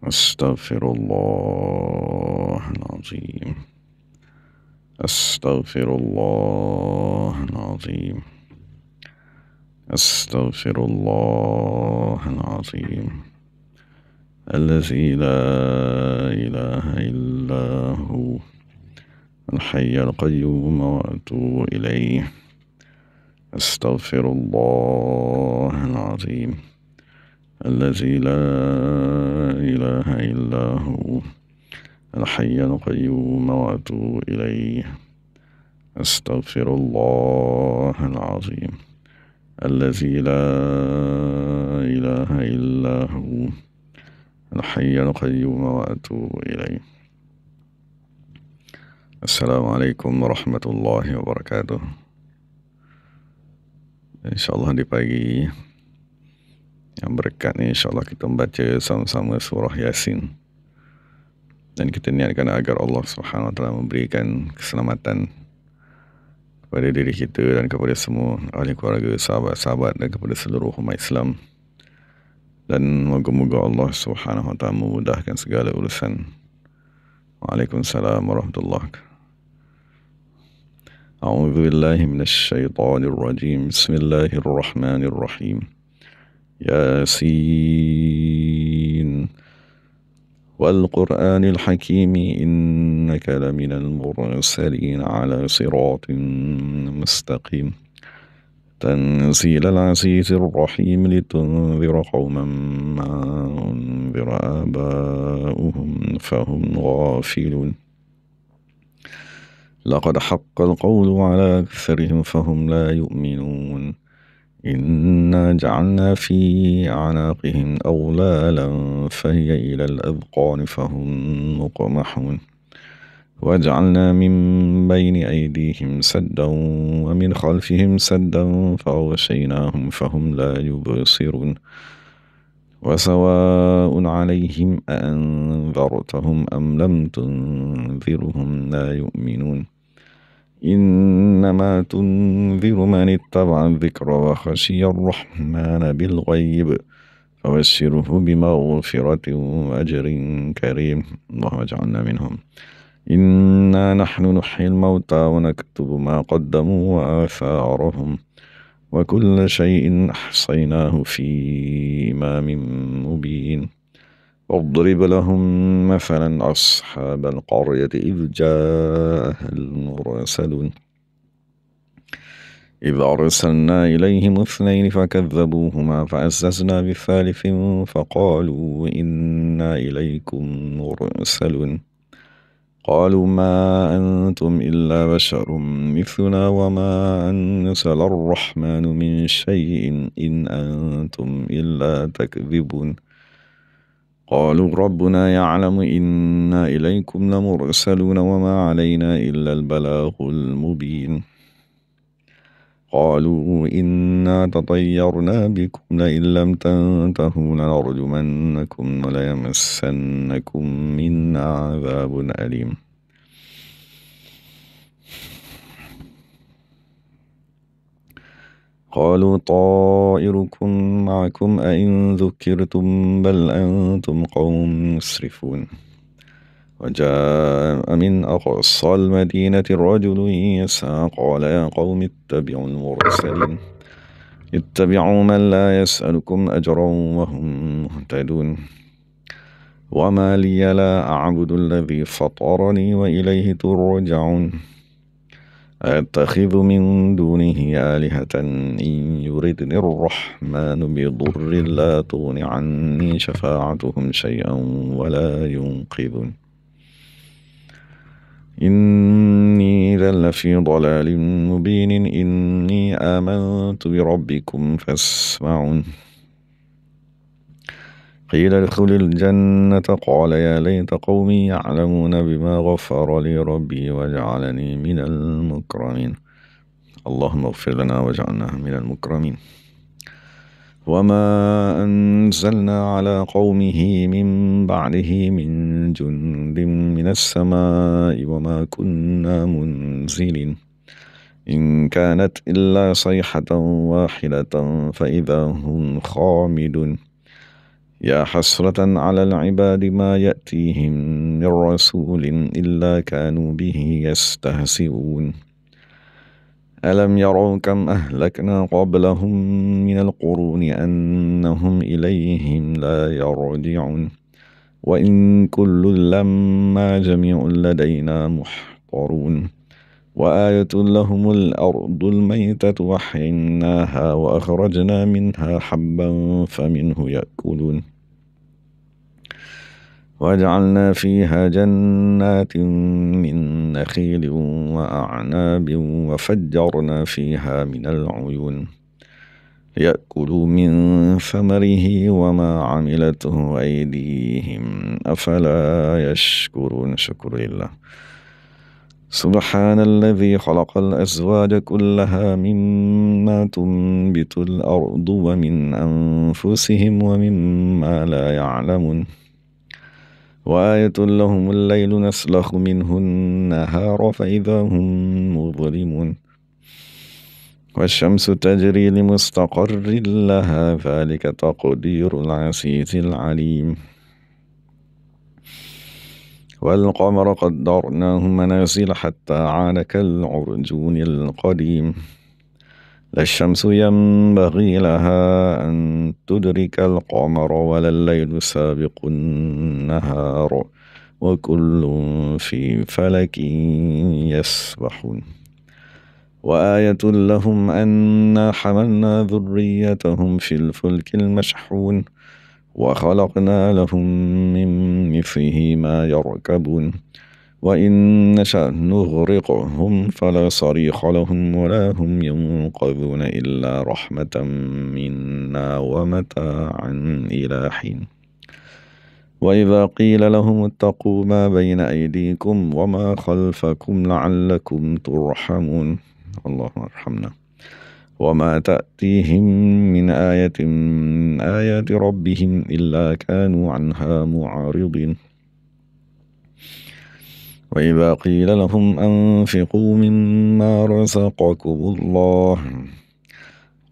أستغفر الله العظيم. أستغفر الله العظيم. أستغفر الله العظيم الذي لا إله إلا هو الحي القيوم وأتوب إليه. أستغفر الله العظيم الذي لا إله إلا هو الحي القيوم وأتوب إليه. أستغفر الله العظيم الذي لا إله إلا هو الحي القيوم وأتوب إليه. Assalamualaikum warahmatullahi wabarakatuh. InsyaAllah di pagi yang berkat ni, insyaAllah kita membaca sama-sama surah Yasin. Dan kita niatkan agar Allah Subhanahu Wa Taala memberikan keselamatan kepada diri kita dan kepada semua ahli keluarga, sahabat-sahabat dan kepada seluruh umat Islam. Dan moga-moga Allah Subhanahu Wa Taala memudahkan segala urusan. Waalaikumsalam warahmatullahi wabarakatuh. A'udzu billahi minasyaitonir rajim. Bismillahirrahmanirrahim. Yasin wal Qur'anil Hakim innaka laminal mursalin ala siratin mustaqim. Tanzilal azizir rahim litunzira qauman ma unzira aba'uhum fahum ghafilun. لقد حق القول على أكثرهم فهم لا يؤمنون. إنا جعلنا في أعناقهم أغلالا فهي إلى الأذقان فهم مقمحون. وجعلنا من بين أيديهم سدا ومن خلفهم سدا فأغشيناهم فهم لا يبصرون. وسواء عليهم أأنذرتهم أم لم تنذرهم لا يؤمنون. إنما تنذر من اتبع الذكر وخشي الرحمن بالغيب فبشره بمغفرة وأجر كريم. اللهم اجعلنا منهم. إنا نحن نحيي الموتى ونكتب ما قدموا وآثارهم وكل شيء أحصيناه في إمام مبين. واضرب لهم مثلا أصحاب القرية إذ جاءها المرسلون إذ أرسلنا إليهم اثنين فكذبوهما فعززنا بثالث فقالوا إنا إليكم مرسلون. قالوا ما أنتم إلا بشر مثلنا وما أنزل الرحمن من شيء إن أنتم إلا تكذبون. قالوا ربنا يعلم إنا إليكم لمرسلون وما علينا إلا البلاغ المبين. قالوا إنا تطيرنا بكم لئن لم تنتهوا لنرجمنكم وليمسنكم منا عذاب أليم. قالوا طائركم معكم أئن ذكرتم بل أنتم قوم مسرفون. وجاء من أقصى المدينة رجل يسعى قال يا قوم اتبعوا المرسلين اتبعوا من لا يسألكم أجرا وهم مهتدون. وما لي لا أعبد الذي فطرني وإليه ترجعون. أتخذ من دونه آلهة إن يردني الرحمن بضر لا تغن عني شفاعتهم شيئا ولا ينقذون. إني إذا لفي ضلال مبين. إني آمنت بربكم فاسمعون. قيل ادخل الجنة قال يا ليت قومي يعلمون بما غفر لي ربي وجعلني من المكرمين. اللهم اغفر لنا واجعلنا من المكرمين. وما أنزلنا على قومه من بعده من جند من السماء وما كنا منزلين. إن كانت إلا صيحة واحدة فإذا هم خامدون. يا حسرة على العباد ما يأتيهم من رسول إلا كانوا به يستهزئون ألم يروا كم أهلكنا قبلهم من القرون أنهم إليهم لا يرجعون وإن كل لما جميع لدينا محضرون وآية لهم الأرض الميتة وحيناها وأخرجنا منها حبا فمنه يأكلون وجعلنا فيها جنات من نخيل وأعناب وفجرنا فيها من العيون يأكلوا من ثمره وما عملته أيديهم أفلا يشكرون شكر لله سبحان الذي خلق الأزواج كلها مما تنبت الأرض ومن أنفسهم ومما لا يعلمون وآية لهم الليل نسلخ منه النهار فإذا هم مظلمون والشمس تجري لمستقر لها ذلك تقدير العزيز العليم والقمر قدرناه منازل حتى عاد كالعرجون القديم لا الشمس ينبغي لها أن تدرك القمر ولا الليل سابق النهار وكل في فلك يسبحون وآية لهم أنا حملنا ذريتهم في الفلك المشحون وخلقنا لهم من مثله ما يركبون وإن نشأ نغرقهم فلا صريخ لهم ولا هم ينقذون إلا رحمة منا ومتاعا إلى حين وإذا قيل لهم اتقوا ما بين أيديكم وما خلفكم لعلكم ترحمون اللهم ارحمنا وما تأتيهم من آية من آيات ربهم إلا كانوا عنها معرضين وإذا قيل لهم أنفقوا مما رزقكم الله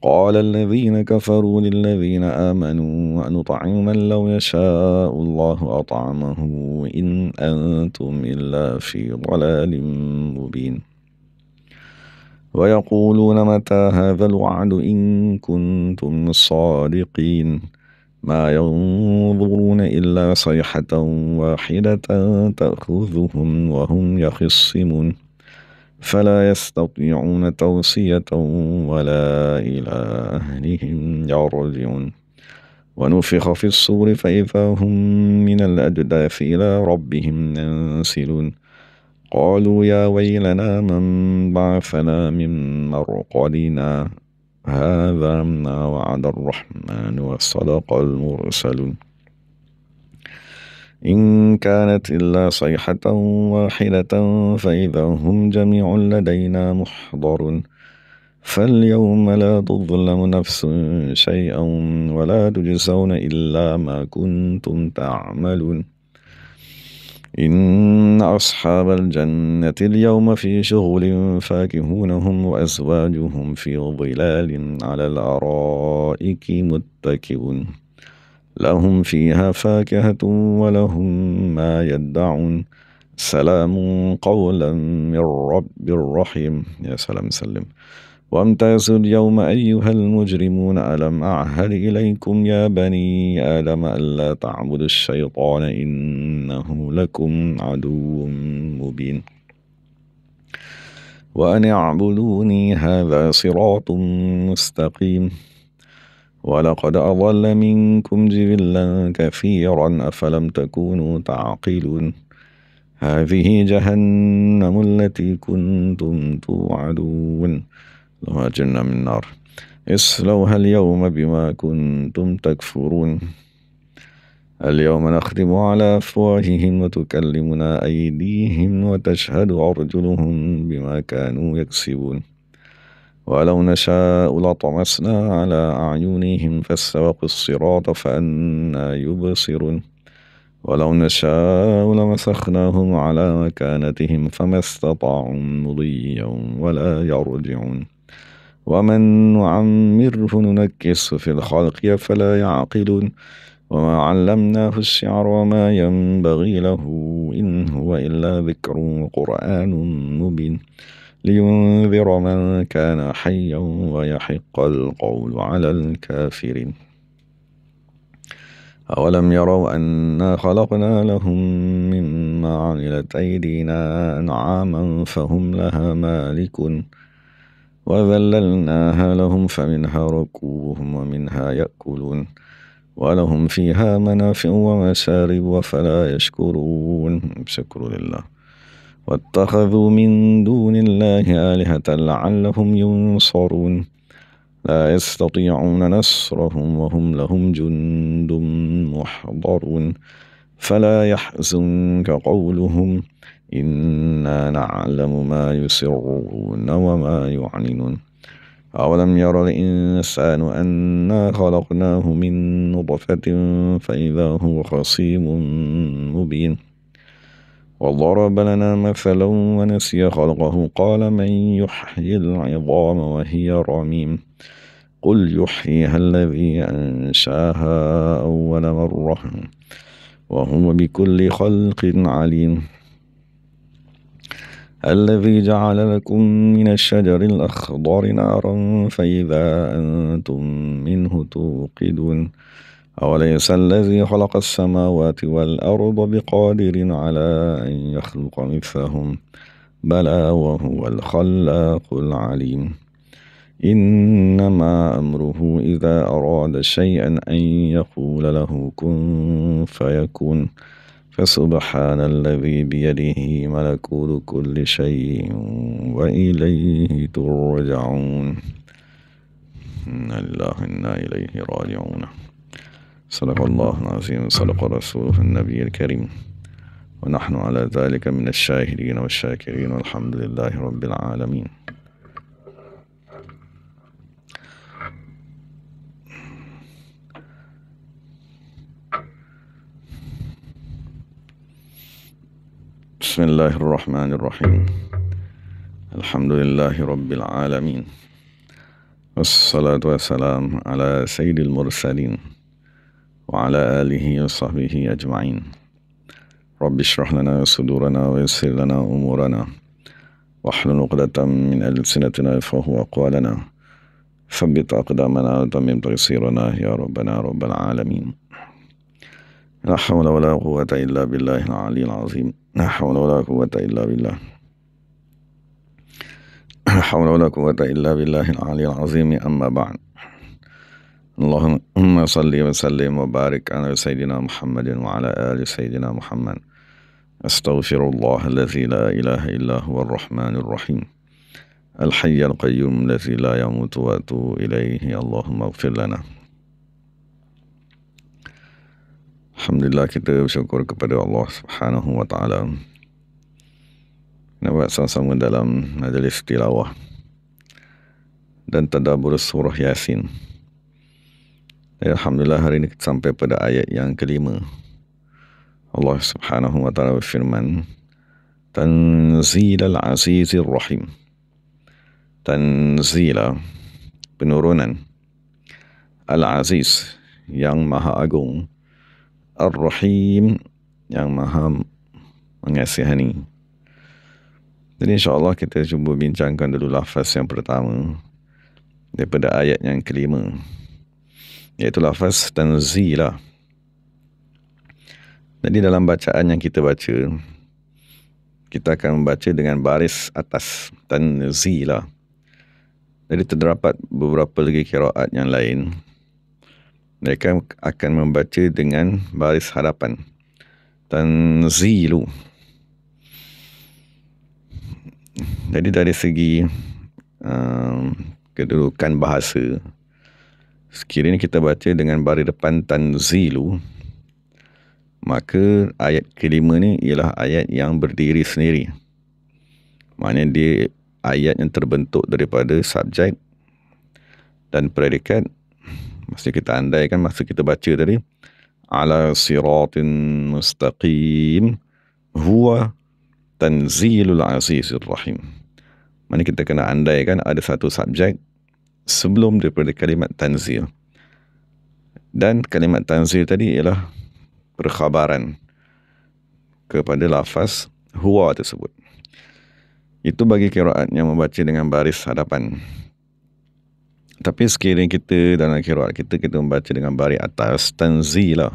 قال الذين كفروا للذين آمنوا أنطعم من لو يشاء الله أطعمه إن أنتم إلا في ضلال مبين ويقولون متى هذا الوعد إن كنتم صادقين ما ينظرون إلا صيحة واحدة تأخذهم وهم يخصمون فلا يستطيعون توصية ولا إلى أهلهم يرجعون ونفخ في الصور فإذا هم من الأجداث إلى ربهم ينسلون قالوا يا ويلنا من بعثنا من مرقدنا هذا ما وعد الرحمن وصدق المرسلون إن كانت إلا صيحة واحدة فإذا هم جميع لدينا محضرون فاليوم لا تظلم نفس شيئا ولا تجزون إلا ما كنتم تعملون إن أصحاب الجنة اليوم في شغل فاكهون هم وأزواجهم في ظلال على الأرائك متكئون لهم فيها فاكهة ولهم ما يدعون سلام قولا من رب رحيم يا سلام سلم وامتازوا اليوم أيها المجرمون ألم أعهد إليكم يا بني آدم ألا تعبدوا الشيطان إنه لكم عدو مبين وأن اعبدوني هذا صراط مستقيم ولقد أضل منكم جبلا كثيرا أفلم تكونوا تعقلون هذه جهنم التي كنتم توعدون اللهم أجرنا من النار اصلوها اليوم بما كنتم تكفرون اليوم نختم على أفواههم وتكلمنا أيديهم وتشهد أرجلهم بما كانوا يكسبون ولو نشاء لطمسنا على أعينهم فاستبقوا الصراط فأنى يبصرون ولو نشاء لمسخناهم على مكانتهم فما استطاعوا مضيا ولا يرجعون ومن نعمره ننكسه في الخلق فلا يعقلون وما علمناه الشعر وما ينبغي له إن هو إلا ذكر وقرآن مبين لينذر من كان حيا ويحق القول على الكافرين أولم يروا أنا خلقنا لهم مما عملت أيدينا أنعاما فهم لها مالكون وذللناها لهم فمنها ركوبهم ومنها يأكلون ولهم فيها منافع ومشارب وفلا يشكرون شكر لله واتخذوا من دون الله آلهة لعلهم ينصرون لا يستطيعون نصرهم وهم لهم جند محضرون فلا يحزنك قولهم إنا نعلم ما يسرون وما يعلنون أولم ير الإنسان أنا خلقناه من نطفة فإذا هو خصيم مبين وضرب لنا مثلا ونسي خلقه قال من يحيي العظام وهي رميم قل يحييها الذي أنشاها أول مرة وهو بكل خلق عليم الذي جعل لكم من الشجر الأخضر نارا فإذا أنتم منه توقدون أوليس الذي خلق السماوات والأرض بقادر على أن يخلق مثلهم بلى وهو الخلاق العليم إنما أمره إذا أراد شيئا أن يقول له كن فيكون فسبحان الذي بيده ملكوت كل شيء وإليه ترجعون إنا لله وإنا إليه راجعون صدق الله العظيم صدق رسوله النبي الكريم ونحن على ذلك من الشاهدين والشاكرين والحمد لله رب العالمين. بسم الله الرحمن الرحيم الحمد لله رب العالمين والصلاة والسلام على سيد المرسلين وعلى آله وصحبه أجمعين رب اشرح لنا صدورنا ويسر لنا أمورنا واحلل عقدة من ألسنتنا يفقهوا أقوالنا ثبت أقدامنا وتمم تيسيرنا يا ربنا رب العالمين. لا حول ولا قوة إلا بالله العلي العظيم. لا حول ولا قوة إلا بالله. لا حول ولا قوة إلا بالله العلي العظيم. أما بعد. اللهم صل وسلم وبارك على سيدنا محمد وعلى آل سيدنا محمد. أستغفر الله الذي لا إله إلا هو الرحمن الرحيم الحي القيوم الذي لا يموت وأتوب إليه. اللهم اغفر لنا. Alhamdulillah, kita bersyukur kepada Allah Subhanahu wa Ta'ala. Kita buat sama-sama dalam majlis tilawah dan tadabbur surah Yasin. Alhamdulillah, hari ini kita sampai pada ayat yang kelima. Allah Subhanahu wa Ta'ala berfirman, Tanzilal Azizir Rahim. Tanzila, penurunan. Al-Aziz, yang maha agung. Ar-Rahim, yang maha mengasihani. Jadi insyaAllah kita cuba bincangkan dulu lafaz yang pertama daripada ayat yang kelima, iaitu lafaz tanzila. Jadi dalam bacaan yang kita baca, kita akan membaca dengan baris atas, tanzila. Jadi terdapat beberapa lagi qiraat yang lain, mereka akan membaca dengan baris hadapan, tanzilu. Jadi dari segi kedudukan bahasa, sekiranya kita baca dengan baris depan tanzilu, maka ayat kelima ni ialah ayat yang berdiri sendiri. Maknanya dia ayat yang terbentuk daripada subjek dan predikat. Mesti kita andaikan masa kita baca tadi, ala siratin mustaqim huwa tanzilul azizir rahim. Mana kita kena andaikan ada satu subjek sebelum daripada kalimat tanzil. Dan kalimat tanzil tadi ialah perkhabaran kepada lafaz huwa tersebut. Itu bagi qiraat yang membaca dengan baris hadapan. Tapi sekiranya kita dalam qiraat kita membaca dengan baris atas, tanzila,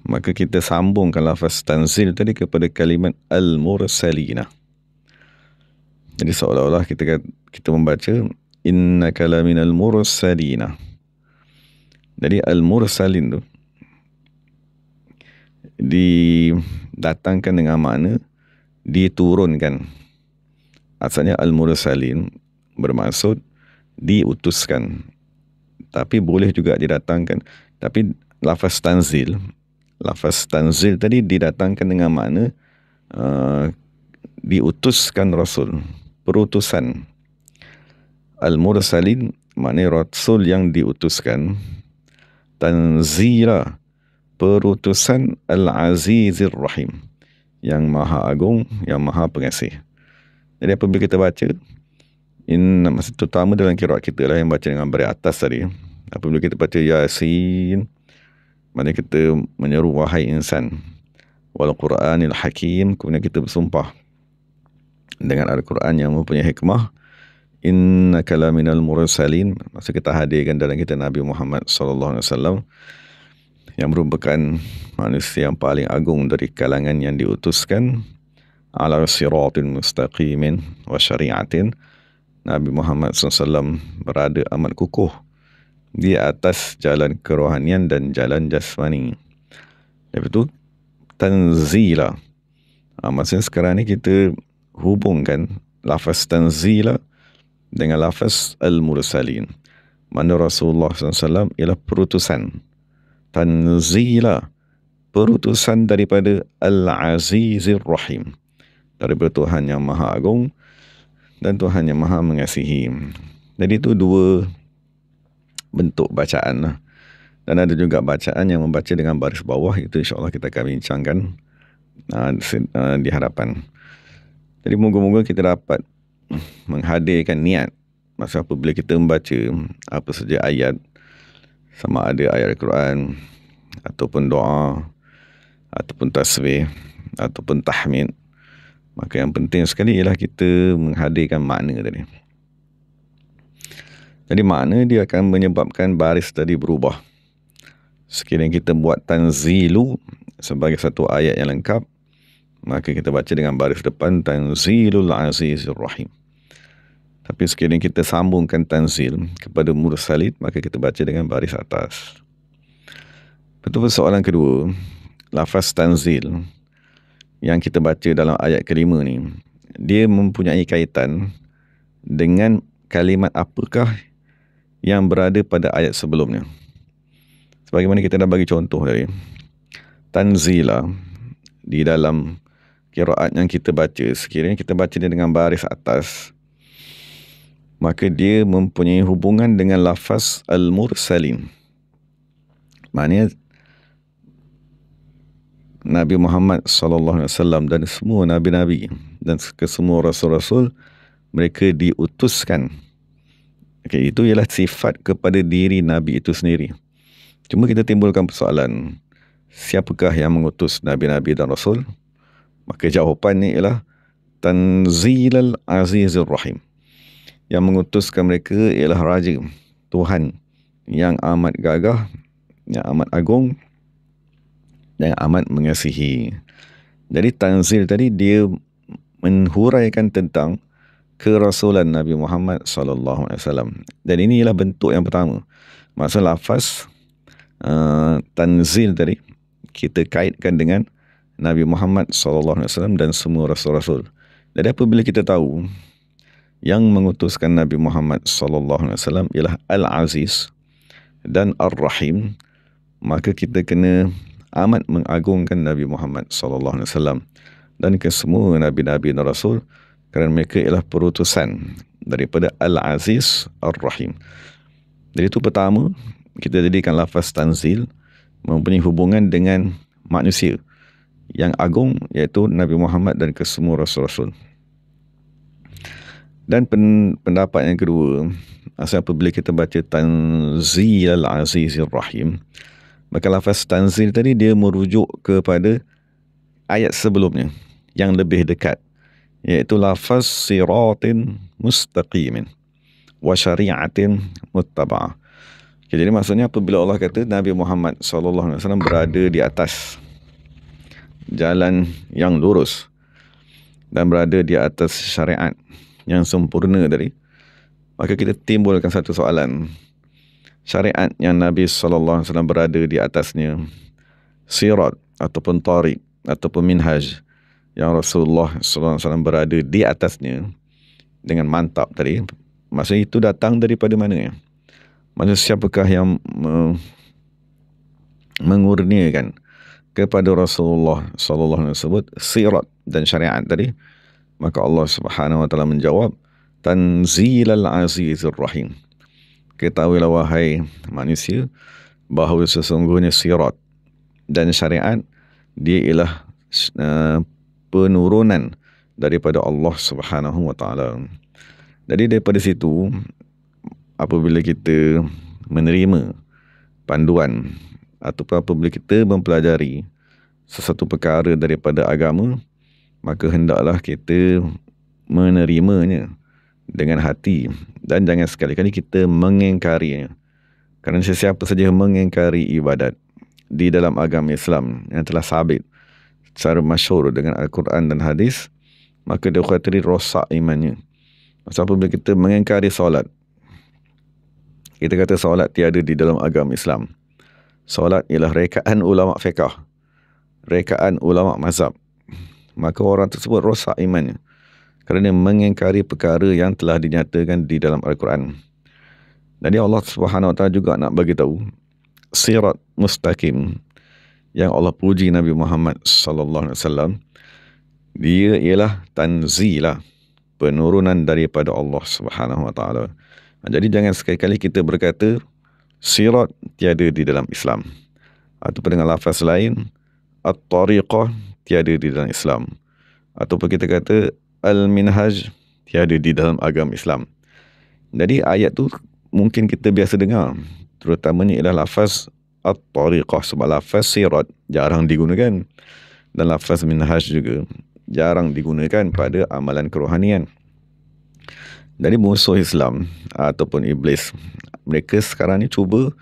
maka kita sambungkan lafaz tanzil tadi kepada kalimat al-mursalina. Jadi seolah-olah kita membaca innaka laminal mursalina. Jadi al-mursalin tu didatangkan dengan makna diturunkan. Asalnya al-mursalin bermaksud diutuskan. Tapi boleh juga didatangkan. Tapi lafaz tanzil tadi didatangkan dengan makna diutuskan Rasul, perutusan. Al-mursalin maknanya Rasul yang diutuskan. Tanzila, perutusan Al-Azizir Rahim, yang maha agung, yang maha pengasih. Jadi apabila kita baca, maksud terutama dalam qiraat kita lah yang baca dengan baris atas tadi, apabila kita baca Yasin, maknanya kita menyeru wahai insan, wal Quranil Hakim, kemudian kita bersumpah dengan Al-Quran yang mempunyai hikmah, innaka laminal mursalin, maksud kita hadirkan dalam kita Nabi Muhammad SAW yang merupakan manusia yang paling agung dari kalangan yang diutuskan, ala siratin mustaqimin wa syari'atin. Nabi Muhammad SAW berada amat kukuh di atas jalan kerohanian dan jalan jasmani. Lepas itu tanzila, maksudnya sekarang ni kita hubungkan lafaz tanzila dengan lafaz al-mursalin. Mana Rasulullah SAW ialah perutusan. Tanzila, perutusan daripada Al-Azizir Rahim, daripada Tuhan yang maha agung dan Tuhan yang maha mengasihi. Jadi itu dua bentuk bacaan lah. Dan ada juga bacaan yang membaca dengan baris bawah, itu insyaAllah kita akan bincangkan di hadapan. Jadi moga-moga kita dapat menghadirkan niat masa apabila kita membaca apa saja ayat, sama ada ayat Al-Quran ataupun doa ataupun tasbih ataupun tahmid. Maka yang penting sekali ialah kita menghadirkan makna tadi. Jadi makna dia akan menyebabkan baris tadi berubah. Sekiranya kita buat tanzilu sebagai satu ayat yang lengkap, maka kita baca dengan baris depan Tanzilul Azizir Rahim. Tapi sekiranya kita sambungkan tanzil kepada mursalin, maka kita baca dengan baris atas. Betul soalan kedua, lafaz tanzil yang kita baca dalam ayat kelima ni, dia mempunyai kaitan dengan kalimat apakah yang berada pada ayat sebelumnya. Sebagaimana kita dah bagi contoh tadi, tanzila di dalam qiraat yang kita baca, sekiranya kita baca dia dengan baris atas, maka dia mempunyai hubungan dengan lafaz al-mursalin. Maknanya Nabi Muhammad SAW dan semua nabi-nabi dan kesemua rasul-rasul, mereka diutuskan. Okay, itu ialah sifat kepada diri Nabi itu sendiri. Cuma kita timbulkan persoalan, siapakah yang mengutus nabi-nabi dan rasul? Maka jawapannya ialah Tanzilal Azizir Rahim. Yang mengutuskan mereka ialah Raja, Tuhan yang amat gagah, yang amat agung dan amat mengasihi. Jadi tanzil tadi dia menghuraikan tentang kerasulan Nabi Muhammad SAW. Dan ini ialah bentuk yang pertama. Maksud lafaz tanzil tadi kita kaitkan dengan Nabi Muhammad SAW dan semua rasul-rasul. Jadi apabila kita tahu yang mengutuskan Nabi Muhammad SAW ialah Al-Aziz dan Ar-Rahim, maka kita kena amat mengagungkan Nabi Muhammad SAW dan kesemua nabi-nabi dan rasul, kerana mereka ialah perutusan daripada Al-Aziz Ar-Rahim. Jadi itu pertama, kita jadikan lafaz tanzil mempunyai hubungan dengan manusia yang agung, iaitu Nabi Muhammad dan kesemua rasul-rasul. Dan pendapat yang kedua, Maksudnya apabila kita baca Tanzilal Azizir Rahim, maka lafaz tanzil tadi dia merujuk kepada ayat sebelumnya yang lebih dekat, iaitu lafaz siratin mustaqimin wa syari'atin muttaba'ah. Jadi maksudnya apabila Allah kata Nabi Muhammad SAW berada di atas jalan yang lurus dan berada di atas syariat yang sempurna tadi, maka kita timbulkan satu soalan. Syariat yang Nabi SAW berada di atasnya, sirat ataupun tariq ataupun minhaj yang Rasulullah SAW berada di atasnya dengan mantap tadi, maksudnya itu datang daripada mana? Maksudnya siapakah yang mengurniakan kepada Rasulullah SAW sirat dan syariat tadi? Maka Allah Subhanahu wa taala menjawab, Tanzilal Azizir Rahim. Ketahuilah wahai manusia bahawa sesungguhnya sirat dan syariat dia ialah penurunan daripada Allah Subhanahu wa taala. Jadi daripada situ, apabila kita menerima panduan ataupun apabila kita mempelajari sesuatu perkara daripada agama, maka hendaklah kita menerimanya dengan hati dan jangan sekali-kali kita mengingkarinya. Kerana sesiapa saja mengingkari ibadat di dalam agama Islam yang telah sabit secara masyhur dengan Al-Quran dan hadis, maka dia kata rosak imannya. Maksud apabila kita mengingkari solat, kita kata solat tiada di dalam agama Islam. Solat ialah rekaan ulama fiqh, rekaan ulama mazhab, maka orang tersebut rosak imannya kerana mengingkari perkara yang telah dinyatakan di dalam Al-Quran. Jadi Allah Subhanahu wa taala juga nak bagi tahu sirat mustaqim yang Allah puji Nabi Muhammad sallallahu alaihi wasallam, dia ialah tanzilah, penurunan daripada Allah Subhanahu wa taala. Jadi jangan sekali-kali kita berkata sirat tiada di dalam Islam, ataupun dengan lafaz lain at-tariqah tiada di dalam Islam, ataupun kita kata al-minhaj tiada di dalam agama Islam. Jadi ayat tu mungkin kita biasa dengar, terutamanya ialah lafaz at-tariqah, sebab lafaz sirat jarang digunakan dan lafaz minhaj juga jarang digunakan pada amalan kerohanian. Jadi musuh Islam ataupun iblis, mereka sekarang ni cuba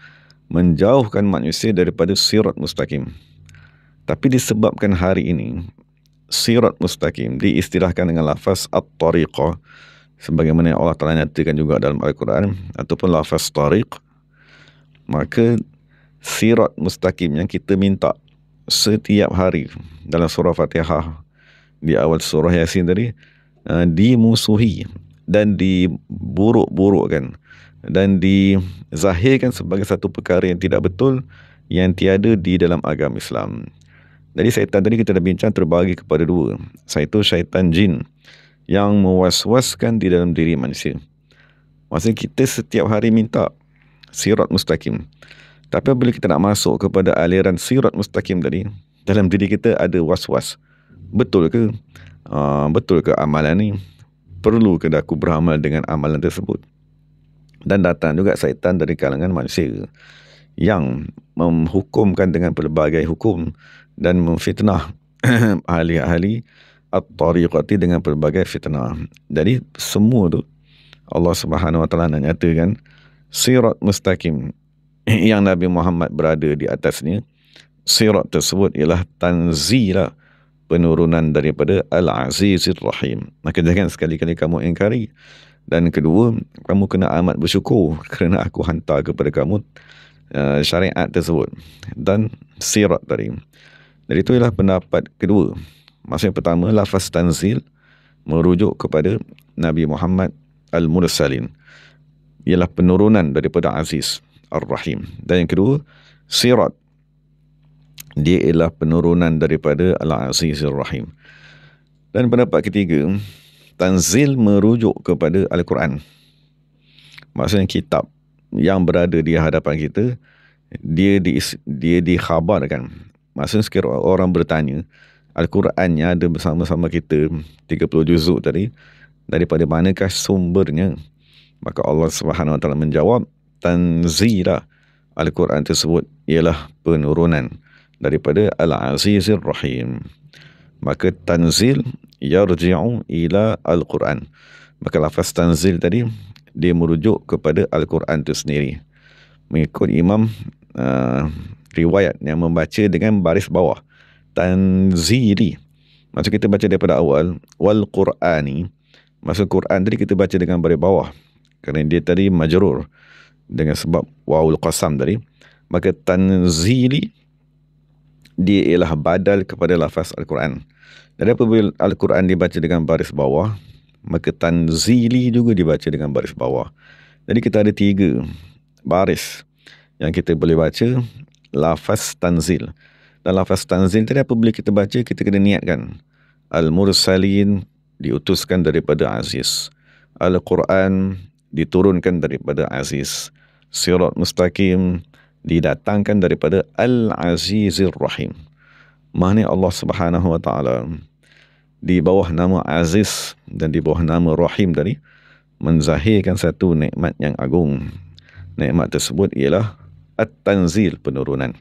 menjauhkan manusia daripada sirat mustaqim. Tapi disebabkan hari ini sirat mustaqim diistilahkan dengan lafaz at-tariqah, sebagaimana Allah Ta'ala nyatakan juga dalam Al-Quran, ataupun lafaz tariq, maka sirat mustaqim yang kita minta setiap hari dalam surah Fatihah di awal surah Yasin tadi dimusuhi dan diburuk-burukkan dan dizahirkan sebagai satu perkara yang tidak betul, yang tiada di dalam agama Islam. Jadi syaitan tadi kita dah bincang terbagi kepada dua, iaitu syaitan jin yang mewaswaskan di dalam diri manusia. Maksudnya kita setiap hari minta sirat mustaqim, tapi bila kita nak masuk kepada aliran sirat mustaqim tadi, dalam diri kita ada was-was. Betul ke? Betul ke amalan ni? Perlu ke aku beramal dengan amalan tersebut? Dan datang juga syaitan dari kalangan manusia yang menghukumkan dengan pelbagai hukum dan memfitnah ahli-ahli at-tariqati dengan pelbagai fitnah. Jadi semua tu Allah Subhanahu wa taala nak nyatakan sirat mustaqim yang Nabi Muhammad berada di atasnya. Sirat tersebut ialah tanzilah, penurunan daripada Al-Azizir Rahim. Maka jangan sekali-kali kamu ingkari. Dan kedua, kamu kena amat bersyukur kerana aku hantar kepada kamu syariat tersebut dan sirat tadi. Jadi itu ialah pendapat kedua. Maksudnya pertama, lafaz tanzil merujuk kepada Nabi Muhammad Al-Mursalin, ialah penurunan daripada Aziz Ar-Rahim. Dan yang kedua, sirat, dia ialah penurunan daripada Al-Aziz Ar-Rahim. Dan pendapat ketiga, tanzil merujuk kepada Al-Quran. Maksudnya kitab yang berada di hadapan kita, dia dikhabarkan. Maksudnya sekiranya orang bertanya, Al-Quran yang ada bersama-sama kita 30 juzuk tadi, daripada manakah sumbernya? Maka Allah Subhanahu Wa Taala menjawab, tanzila, Al-Quran tersebut ialah penurunan daripada Al-Azizir Rahim. Maka tanzil yarji'u ila Al-Quran. Maka lafaz tanzil tadi dia merujuk kepada Al-Quran itu sendiri. Mengikut Imam riwayat yang membaca dengan baris bawah, tanzili. Maksud kita baca daripada awal, wal Qur'ani. Maksud Quran tadi kita baca dengan baris bawah kerana dia tadi majrur dengan sebab wawul qasam tadi. Maka tanzili dia ialah badal kepada lafaz Al-Quran. Dan apabila Al-Quran dibaca dengan baris bawah, maka tanzili juga dibaca dengan baris bawah. Jadi kita ada 3 baris yang kita boleh baca lafaz tanzil. Dan lafaz tanzil tadi apabila kita baca, kita kena niatkan Al-Mursalin diutuskan daripada Aziz, Al-Quran diturunkan daripada Aziz, Sirat Mustaqim didatangkan daripada Al-Azizir Rahim. Maknanya Allah Subhanahu Wa Taala di bawah nama Aziz dan di bawah nama Rahim tadi menzahirkan satu nikmat yang agung. Nikmat tersebut ialah At-Tanzil, penurunan.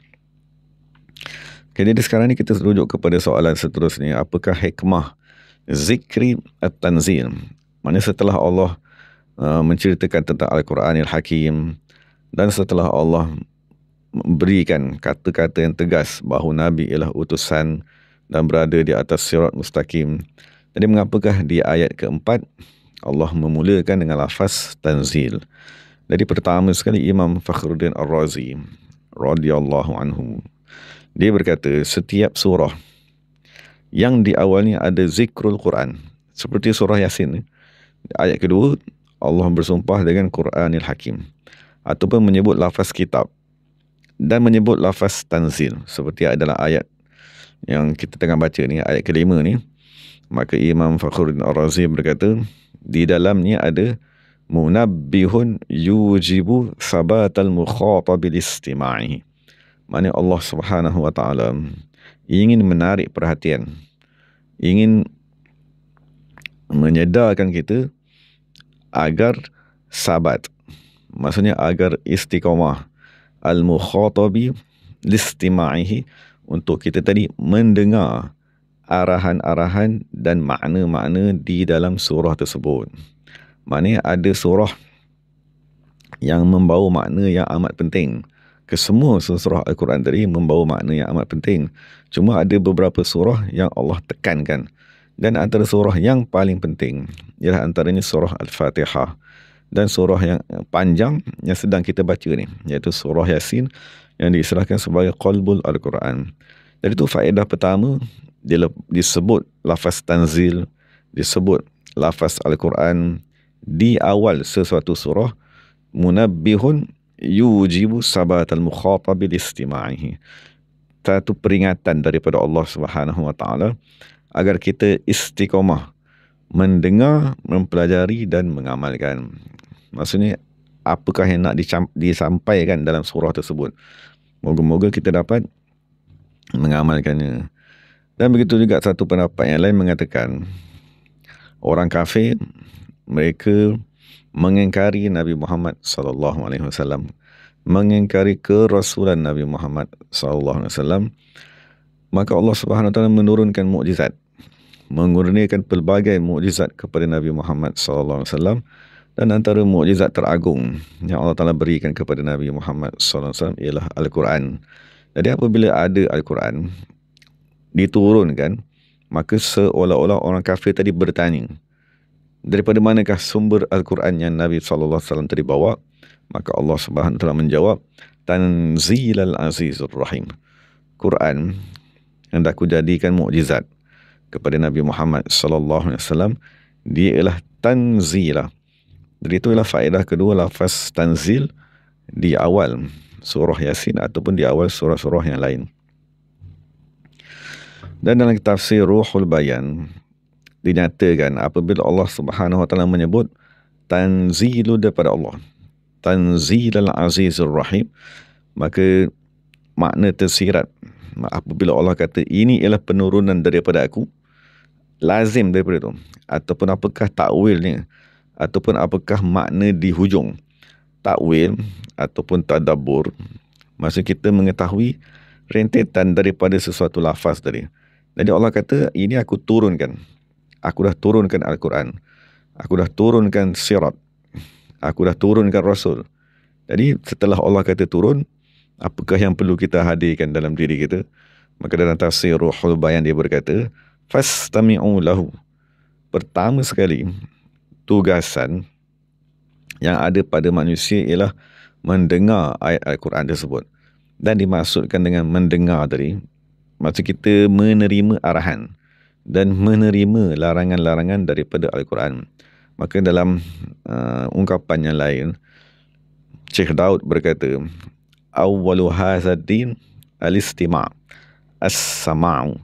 Jadi sekarang ni kita rujuk kepada soalan seterusnya, apakah hikmah zikri At-Tanzil? Maksudnya setelah Allah menceritakan tentang Al-Quranil Hakim dan setelah Allah berikan kata-kata yang tegas bahawa Nabi ialah utusan dan berada di atas sirat mustaqim. Jadi mengapakah di ayat keempat Allah memulakan dengan lafaz tanzil? Jadi pertama sekali Imam Fakhruddin Ar-Razi radhiyallahu anhu, dia berkata setiap surah yang di awalnya ada zikrul Quran, seperti surah Yasin, ayat kedua Allah bersumpah dengan Quranil Hakim, ataupun menyebut lafaz kitab dan menyebut lafaz tanzil, seperti adalah ayat yang kita tengah baca ni, ayat kelima ni. Maka Imam Fakhruddin Ar-Razi berkata di dalamnya ada munabbihun yujibu sabatal mukhatabil istima'i. Maknanya Allah Subhanahu Wa Taala ingin menarik perhatian, ingin menyedarkan kita agar sabat, maksudnya agar istiqamah, al-mukhatabi listima'ihi, untuk kita tadi mendengar arahan-arahan dan makna-makna di dalam surah tersebut. Maknanya ada surah yang membawa makna yang amat penting. Kesemua surah Al-Quran tadi membawa makna yang amat penting. Cuma ada beberapa surah yang Allah tekankan. Dan antara surah yang paling penting ialah antaranya surah Al-Fatihah dan surah yang panjang yang sedang kita baca ni, iaitu surah Yasin yang diistilahkan sebagai qalbul Al-Quran. Jadi itu faedah pertama, dia disebut lafaz tanzil, disebut lafaz Al-Quran di awal sesuatu surah, munabbihun yujibu sabatal mukhatabil istima'ihi. Satu peringatan daripada Allah Subhanahu Wa Taala agar kita istiqamah mendengar, mempelajari dan mengamalkan. Maksudnya apakah yang nak disampaikan dalam surah tersebut. Moga-moga kita dapat mengamalkannya. Dan begitu juga satu pendapat yang lain mengatakan orang kafir mereka mengingkari Nabi Muhammad sallallahu alaihi wasallam, mengingkari kerasulan Nabi Muhammad sallallahu alaihi wasallam. Maka Allah Subhanahu Wa Taala menurunkan mukjizat, mengurniakan pelbagai mukjizat kepada Nabi Muhammad sallallahu alaihi wasallam. Dan antara mukjizat teragung yang Allah Taala berikan kepada Nabi Muhammad sallallahu alaihi wasallam ialah Al-Quran. Jadi apabila ada Al-Quran diturunkan, maka seolah-olah orang kafir tadi bertanya, daripada manakah sumber Al-Quran yang Nabi sallallahu alaihi wasallam tadi bawa? Maka Allah Subhanahu Wa Taala menjawab, Tanzilal Azizur Rahim. Quran yang aku jadikan mukjizat kepada Nabi Muhammad sallallahu alaihi wasallam, dia ialah tanzilah. Jadi itulah faedah kedua lafaz tanzil di awal surah Yasin ataupun di awal surah-surah yang lain. Dan dalam tafsir Ruhul Bayan dinyatakan apabila Allah Subhanahu Wa Taala menyebut tanzilu daripada Allah, Tanzilal Azizur Rahim, maka makna tersirat apabila Allah kata ini ialah penurunan daripada aku, lazim daripada itu, ataupun apakah takwilnya, ataupun apakah makna di hujung. Takwil ataupun tadabbur, maksud kita mengetahui rentetan daripada sesuatu lafaz tadi. Jadi Allah kata, ini aku turunkan. Aku dah turunkan Al-Quran. Aku dah turunkan sirat. Aku dah turunkan Rasul. Jadi setelah Allah kata turun, apakah yang perlu kita hadirkan dalam diri kita? Maka dalam tafsir Ruhul Bayan dia berkata, fastami'u lahu. Pertama sekali, tugasan yang ada pada manusia ialah mendengar ayat Al-Quran tersebut. Dan dimaksudkan dengan mendengar tadi, maksud kita menerima arahan dan menerima larangan-larangan daripada Al-Quran. Maka dalam ungkapan yang lain, Syekh Daud berkata, awwalu hazadin al-istima' as-sama'u.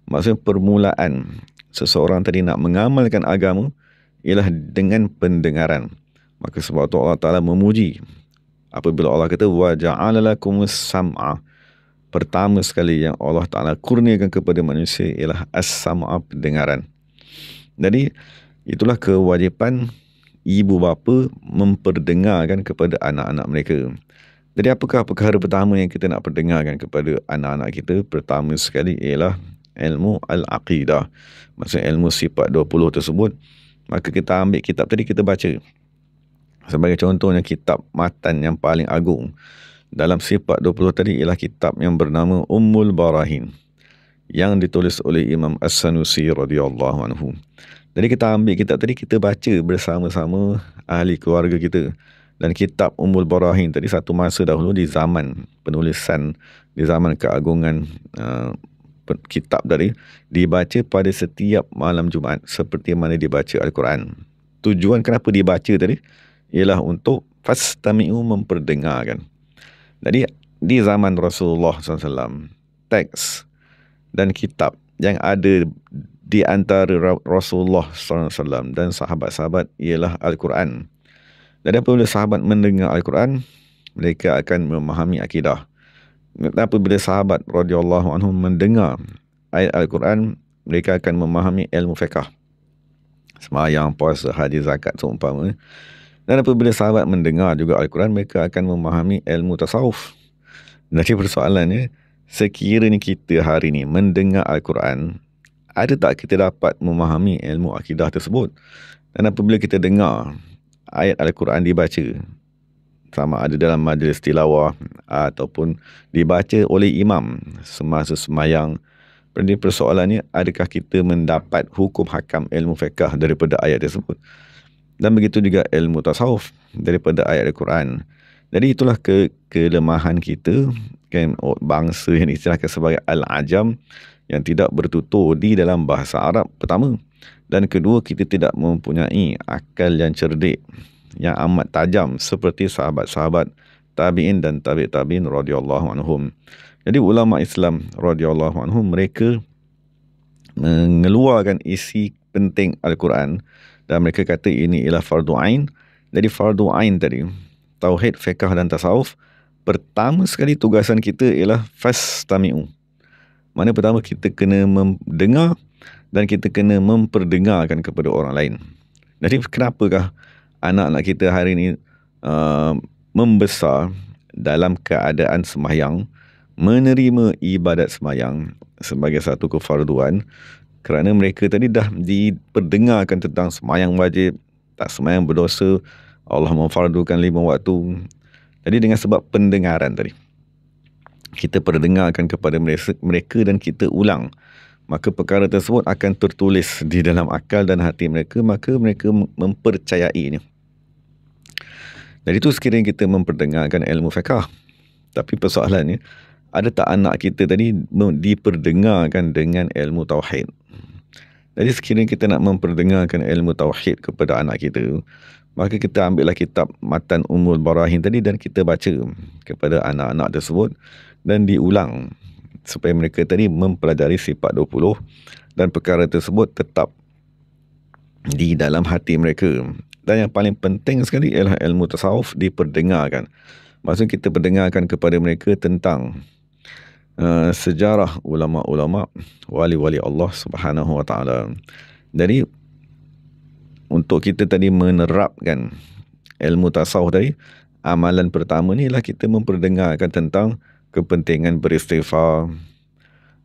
Maksudnya permulaan seseorang tadi nak mengamalkan agama ialah dengan pendengaran. Maka sebab itu Allah Ta'ala memuji apabila Allah kata wa ja'ala lakumus sam'a. Pertama sekali yang Allah Ta'ala kurniakan kepada manusia ialah as-sam'a, pendengaran. Jadi itulah kewajipan ibu bapa memperdengarkan kepada anak-anak mereka. Jadi apakah perkara pertama yang kita nak perdengarkan kepada anak-anak kita? Pertama sekali ialah ilmu al-aqidah. Maksudnya ilmu sifat 20 tersebut. Maka kita ambil kitab tadi, kita baca. Sebagai contohnya, kitab matan yang paling agung dalam sifat 20 tadi ialah kitab yang bernama Ummul Barahin, yang ditulis oleh Imam As-Sanusi radhiyallahu anhu. Jadi kita ambil kitab tadi, kita baca bersama-sama ahli keluarga kita. Dan kitab Ummul Barahin tadi satu masa dahulu di zaman penulisan, di zaman keagungan kitab tadi, dibaca pada setiap malam Jumaat seperti mana dibaca Al-Quran. Tujuan kenapa dibaca tadi ialah untuk fastami'u, memperdengarkan. Jadi di zaman Rasulullah SAW, teks dan kitab yang ada di antara Rasulullah SAW dan sahabat-sahabat ialah Al-Quran. Jadi apabila sahabat mendengar Al-Quran, mereka akan memahami akidah. Dan apabila sahabat radhiyallahu anhum mendengar ayat Al-Quran, mereka akan memahami ilmu fiqh, sembahyang, puasa, haji, zakat seumpama. Dan apabila sahabat mendengar juga Al-Quran, mereka akan memahami ilmu tasawuf. Jadi persoalannya, sekiranya kita hari ini mendengar Al-Quran, ada tak kita dapat memahami ilmu akidah tersebut? Dan apabila kita dengar ayat Al-Quran dibaca, sama ada dalam majlis tilawah ataupun dibaca oleh imam semasa sembahyang, jadi persoalannya, adakah kita mendapat hukum hakam ilmu fiqh daripada ayat tersebut? Dan begitu juga ilmu tasawuf daripada ayat Al-Quran. Jadi itulah kelemahan kita, kan, bangsa yang diistilahkan sebagai Al-Ajam, yang tidak bertutur di dalam bahasa Arab, pertama. Dan kedua, kita tidak mempunyai akal yang cerdik, yang amat tajam seperti sahabat-sahabat tabi'in dan tabi'in radhiyallahu anhum. Jadi ulama Islam radhiyallahu anhum, mereka mengeluarkan isi penting Al-Quran dan mereka kata ini ialah fardu ain. Jadi fardu ain tadi, tauhid, fiqh dan tasawuf, pertama sekali tugasan kita ialah fastami'u. Mana pertama kita kena mendengar dan kita kena memperdengarkan kepada orang lain. Jadi kenapakah anak-anak kita hari ini membesar dalam keadaan sembahyang, menerima ibadat sembahyang sebagai satu kefarduan? Kerana mereka tadi dah diperdengarkan tentang sembahyang wajib, tak sembahyang berdosa, Allah memfardukan 5 waktu. Jadi dengan sebab pendengaran tadi, kita perdengarkan kepada mereka dan kita ulang, maka perkara tersebut akan tertulis di dalam akal dan hati mereka, maka mereka mempercayainya. Jadi itu sekiranya kita memperdengarkan ilmu fiqh. Tapi persoalannya, ada tak anak kita tadi diperdengarkan dengan ilmu tauhid? Jadi sekiranya kita nak memperdengarkan ilmu tauhid kepada anak kita, maka kita ambillah kitab matan Ummul Barahin tadi dan kita baca kepada anak-anak tersebut dan diulang supaya mereka tadi mempelajari sifat 20 dan perkara tersebut tetap di dalam hati mereka. Dan yang paling penting sekali ialah ilmu tasawuf diperdengarkan. Maksud kita perdengarkan kepada mereka tentang sejarah ulama-ulama, wali-wali Allah Subhanahu wa ta'ala. Jadi untuk kita tadi menerapkan ilmu tasawuf tadi, amalan pertama ni lah kita memperdengarkan tentang kepentingan beristighfar,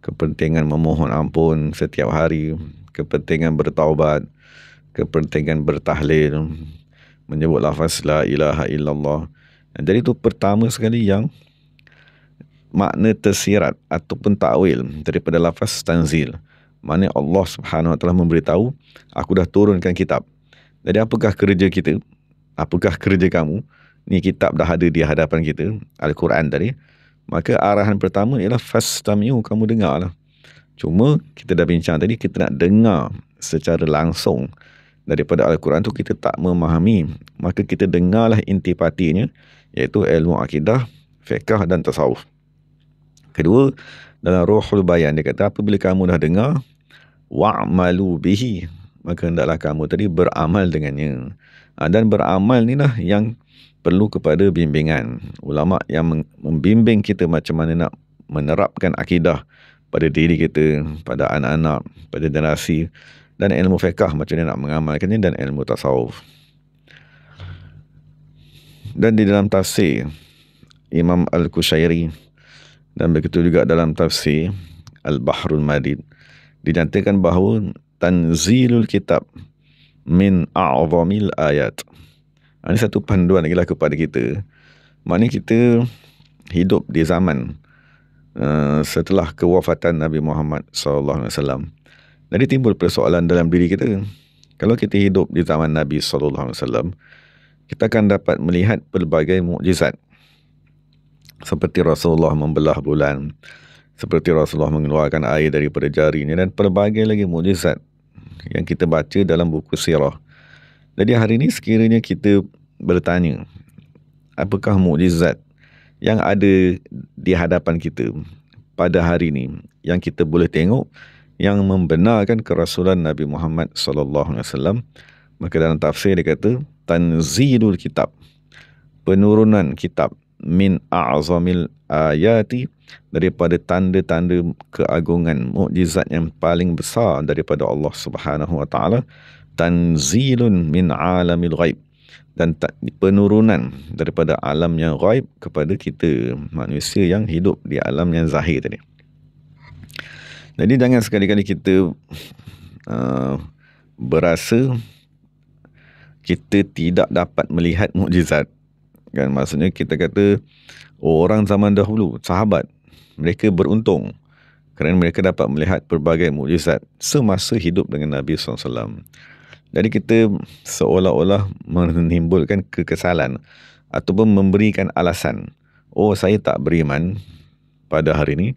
kepentingan memohon ampun setiap hari, kepentingan bertaubat, kepentingan bertahlil, menyebut lafaz la ilaha illallah. Jadi itu pertama sekali yang makna tersirat ataupun takwil daripada lafaz tanzil. Maknanya Allah Subhanahu Wa Taala memberitahu, aku dah turunkan kitab. Jadi apakah kerja kita? Apakah kerja kamu? Ni kitab dah ada di hadapan kita, Al-Quran tadi. Maka arahan pertama ialah fastami'u, kamu dengarlah. Cuma kita dah bincang tadi, kita nak dengar secara langsung daripada Al-Quran tu kita tak memahami. Maka kita dengarlah intipatinya, iaitu ilmu akidah, fiqh dan tasawuf. Kedua, dalam Ruhul Bayan dia kata, apabila kamu dah dengar, wa'malu bihi, maka hendaklah kamu tadi beramal dengannya. Dan beramal ni lah yang perlu kepada bimbingan ulama yang membimbing kita macam mana nak menerapkan akidah pada diri kita, pada anak-anak, pada generasi, dan ilmu fiqh macam mana nak mengamalkannya, dan ilmu tasawuf. Dan di dalam tafsir Imam Al-Qushairi dan begitu juga dalam tafsir Al-Bahrul Madid dinyatakan bahawa tanzilul kitab min a'zamil ayat. Ini satu panduan lagi lah kepada kita. Maknanya kita hidup di zaman setelah kewafatan Nabi Muhammad SAW. Jadi timbul persoalan dalam diri kita. Kalau kita hidup di zaman Nabi SAW, kita akan dapat melihat pelbagai mukjizat. Seperti Rasulullah membelah bulan, seperti Rasulullah mengeluarkan air daripada jarinya, dan pelbagai lagi mukjizat yang kita baca dalam buku sirah. Jadi hari ini sekiranya kita bertanya, apakah mukjizat yang ada di hadapan kita pada hari ini yang kita boleh tengok yang membenarkan kerasulan Nabi Muhammad SAW, maka dalam tafsir dia kata tanzilul kitab, penurunan kitab, min a'zamil ayati, daripada tanda-tanda keagungan, mukjizat yang paling besar daripada Allah Subhanahu Wa Taala, tanzilun min alamil ghaib, dan penurunan daripada alam yang ghaib kepada kita manusia yang hidup di alam yang zahir tadi. Jadi jangan sekali-kali kita berasa kita tidak dapat melihat mukjizat. Kan, maksudnya kita kata orang zaman dahulu, sahabat, mereka beruntung kerana mereka dapat melihat pelbagai mukjizat semasa hidup dengan Nabi SAW. Jadi kita seolah-olah menimbulkan kekesalan ataupun memberikan alasan, oh saya tak beriman pada hari ini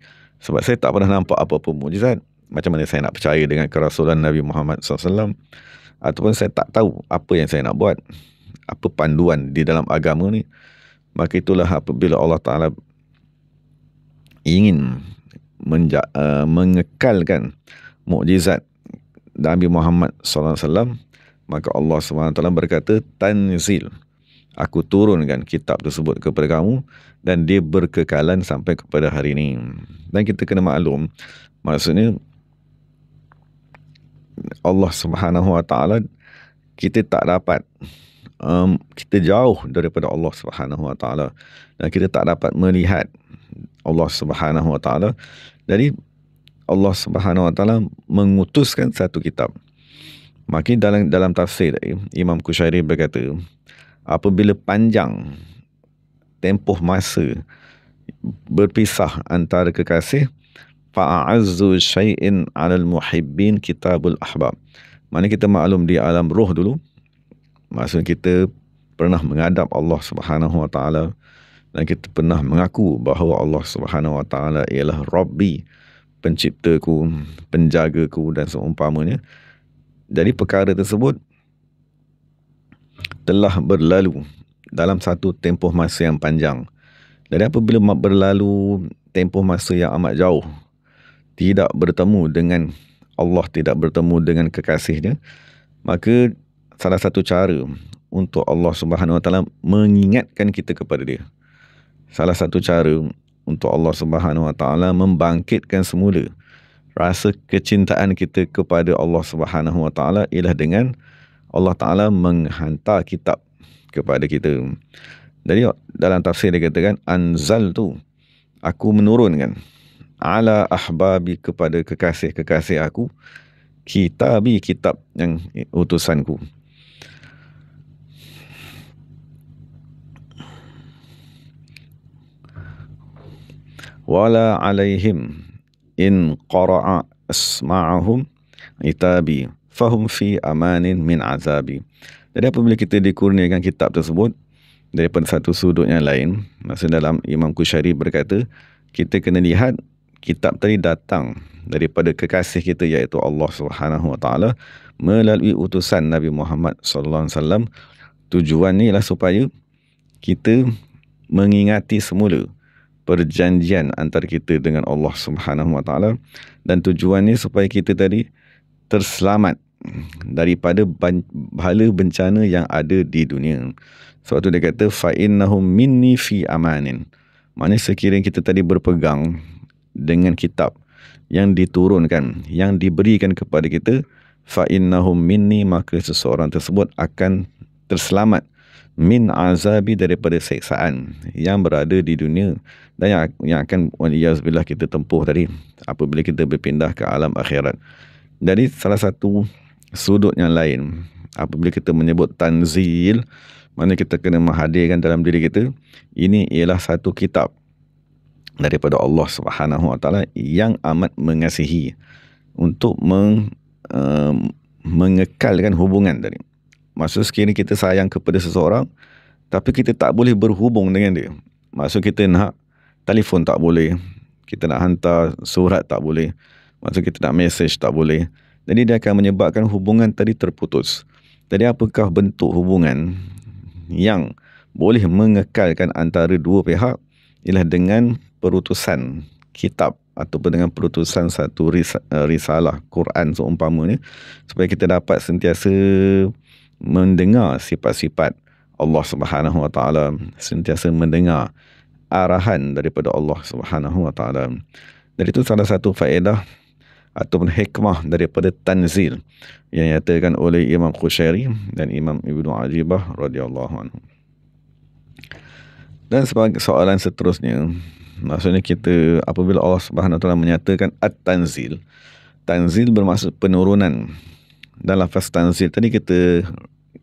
sebab saya tak pernah nampak apa-apa mukjizat. Macam mana saya nak percaya dengan kerasulan Nabi Muhammad SAW? Ataupun saya tak tahu apa yang saya nak buat, apa panduan di dalam agama ni. Maka itulah apabila Allah Ta'ala ingin mengekalkan mukjizat Nabi Muhammad SAW, maka Allah SWT berkata, tanzil, aku turunkan kitab tersebut kepada kamu, dan dia berkekalan sampai kepada hari ini. Dan kita kena maklum, maksudnya Allah Subhanahu Wa Taala, kita tak dapat, kita jauh daripada Allah Subhanahu Wa Taala, dan kita tak dapat melihat Allah Subhanahu Wa Taala. Jadi Allah Subhanahu Wa Taala mengutuskan satu kitab. Maka dalam tafsir Imam Qushairi berkata, apabila panjang tempoh masa berpisah antara kekasih, fa'azzu syai'in 'alal muhibbin kitabul ahbab. Mana kita maklum di alam roh dulu, maksudnya kita pernah menghadap Allah Subhanahu Wa Taala, dan kita pernah mengaku bahawa Allah Subhanahu Wa Taala ialah Rabbi, penciptaku, penjagaku dan seumpamanya. Jadi perkara tersebut telah berlalu dalam satu tempoh masa yang panjang. Jadi apabila berlalu tempoh masa yang amat jauh, tidak bertemu dengan Allah, tidak bertemu dengan kekasihnya, maka salah satu cara untuk Allah Subhanahu Wa Taala mengingatkan kita kepada dia, salah satu cara untuk Allah Subhanahu Wa Taala membangkitkan semula rasa kecintaan kita kepada Allah Subhanahu Wa Taala ialah dengan Allah Ta'ala menghantar kitab kepada kita. Jadi dalam tafsir dia katakan, anzal tu, aku menurunkan, ala ahbabi, kepada kekasih-kekasih aku, kitabi, kitab yang utusanku. Wala alaihim in qara'a asma'ahum itabi fahum fi amanin min azabi. Jadi apabila kita dikurniakan kitab tersebut daripada satu sudut yang lain, maksud dalam Imam Qushayri berkata, kita kena lihat kitab tadi datang daripada kekasih kita, iaitu Allah Subhanahu Wa Taala, melalui utusan Nabi Muhammad sallallahu alaihi wasallam. Tujuan ni ialah supaya kita mengingati semula perjanjian antara kita dengan Allah Subhanahu Wa Taala, dan tujuannya supaya kita tadi terselamat daripada bala bencana yang ada di dunia. Sebab tu dia kata fa innahum minni fi amanin. Maknanya sekiranya kita tadi berpegang dengan kitab yang diturunkan, yang diberikan kepada kita, fa innahum minni, maka seseorang tersebut akan terselamat min azabi, daripada seksaan yang berada di dunia dan yang akan waliyazbillah kita tempuh tadi apabila kita berpindah ke alam akhirat. Jadi salah satu sudut yang lain apabila kita menyebut tanzil, mana kita kena menghadirkan dalam diri kita, ini ialah satu kitab daripada Allah Subhanahu Wa Taala yang amat mengasihi untuk mengekalkan hubungan tadi. Maksud sekiranya kita sayang kepada seseorang tapi kita tak boleh berhubung dengan dia, maksud kita nak telefon tak boleh, kita nak hantar surat tak boleh, maksud kita nak message tak boleh, jadi dia akan menyebabkan hubungan tadi terputus. Jadi apakah bentuk hubungan yang boleh mengekalkan antara dua pihak? Ialah dengan perutusan kitab ataupun dengan perutusan satu risalah Quran seumpamanya, supaya kita dapat sentiasa mendengar sifat-sifat Allah Subhanahu Wa Taala, sentiasa mendengar arahan daripada Allah Subhanahu Wa Taala. Jadi itu salah satu faedah ataupun hikmah daripada tanzil yang nyatakan oleh Imam Qushayri dan Imam Ibnu Ajibah radhiyallahu anhu. Dan sebagai soalan seterusnya, maksudnya kita apabila Allah Subhanahu Wa Taala menyatakan at-tanzil, tanzil bermaksud penurunan. Dan lafaz tanzil tadi kita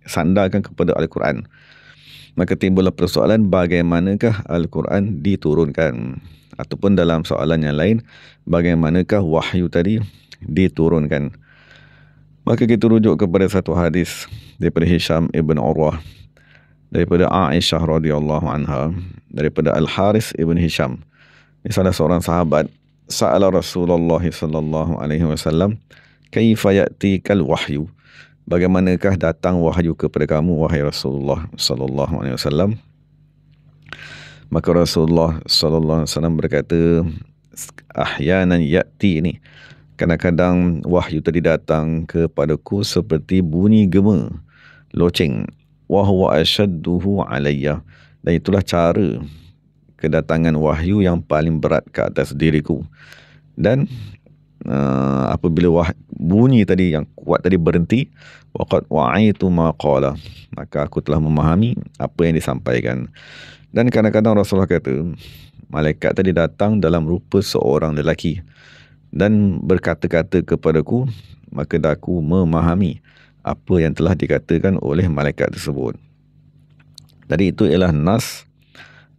sandarkan kepada Al-Quran. Maka timbullah persoalan, bagaimanakah Al-Quran diturunkan? Ataupun dalam soalan yang lain, bagaimanakah wahyu tadi diturunkan? Maka kita rujuk kepada satu hadis daripada Hisham ibn Urwah, daripada Aisyah radhiyallahu anha, daripada Al-Haris ibn Hisham. Ini salah seorang sahabat, sa'ala Rasulullah sallallahu alaihi wasallam, kaifa ya'tikal wahyu? Bagaimanakah datang wahyu kepada kamu, wahai Rasulullah sallallahu alaihi wasallam? Maka Rasulullah sallallahu alaihi wasallam berkata, ahyanan ya'ti, ini kadang-kadang wahyu tadi datang kepadaku seperti bunyi gema loceng, wa huwa ashadduhu alayya, dan itulah cara kedatangan wahyu yang paling berat ke atas diriku. Dan apabila bunyi tadi yang kuat tadi berhenti, waqad wa'aitu ma qala, maka aku telah memahami apa yang disampaikan. Dan kadang-kadang Rasulullah kata, malaikat tadi datang dalam rupa seorang lelaki dan berkata-kata kepadaku, maka aku memahami apa yang telah dikatakan oleh malaikat tersebut. Jadi itu ialah nas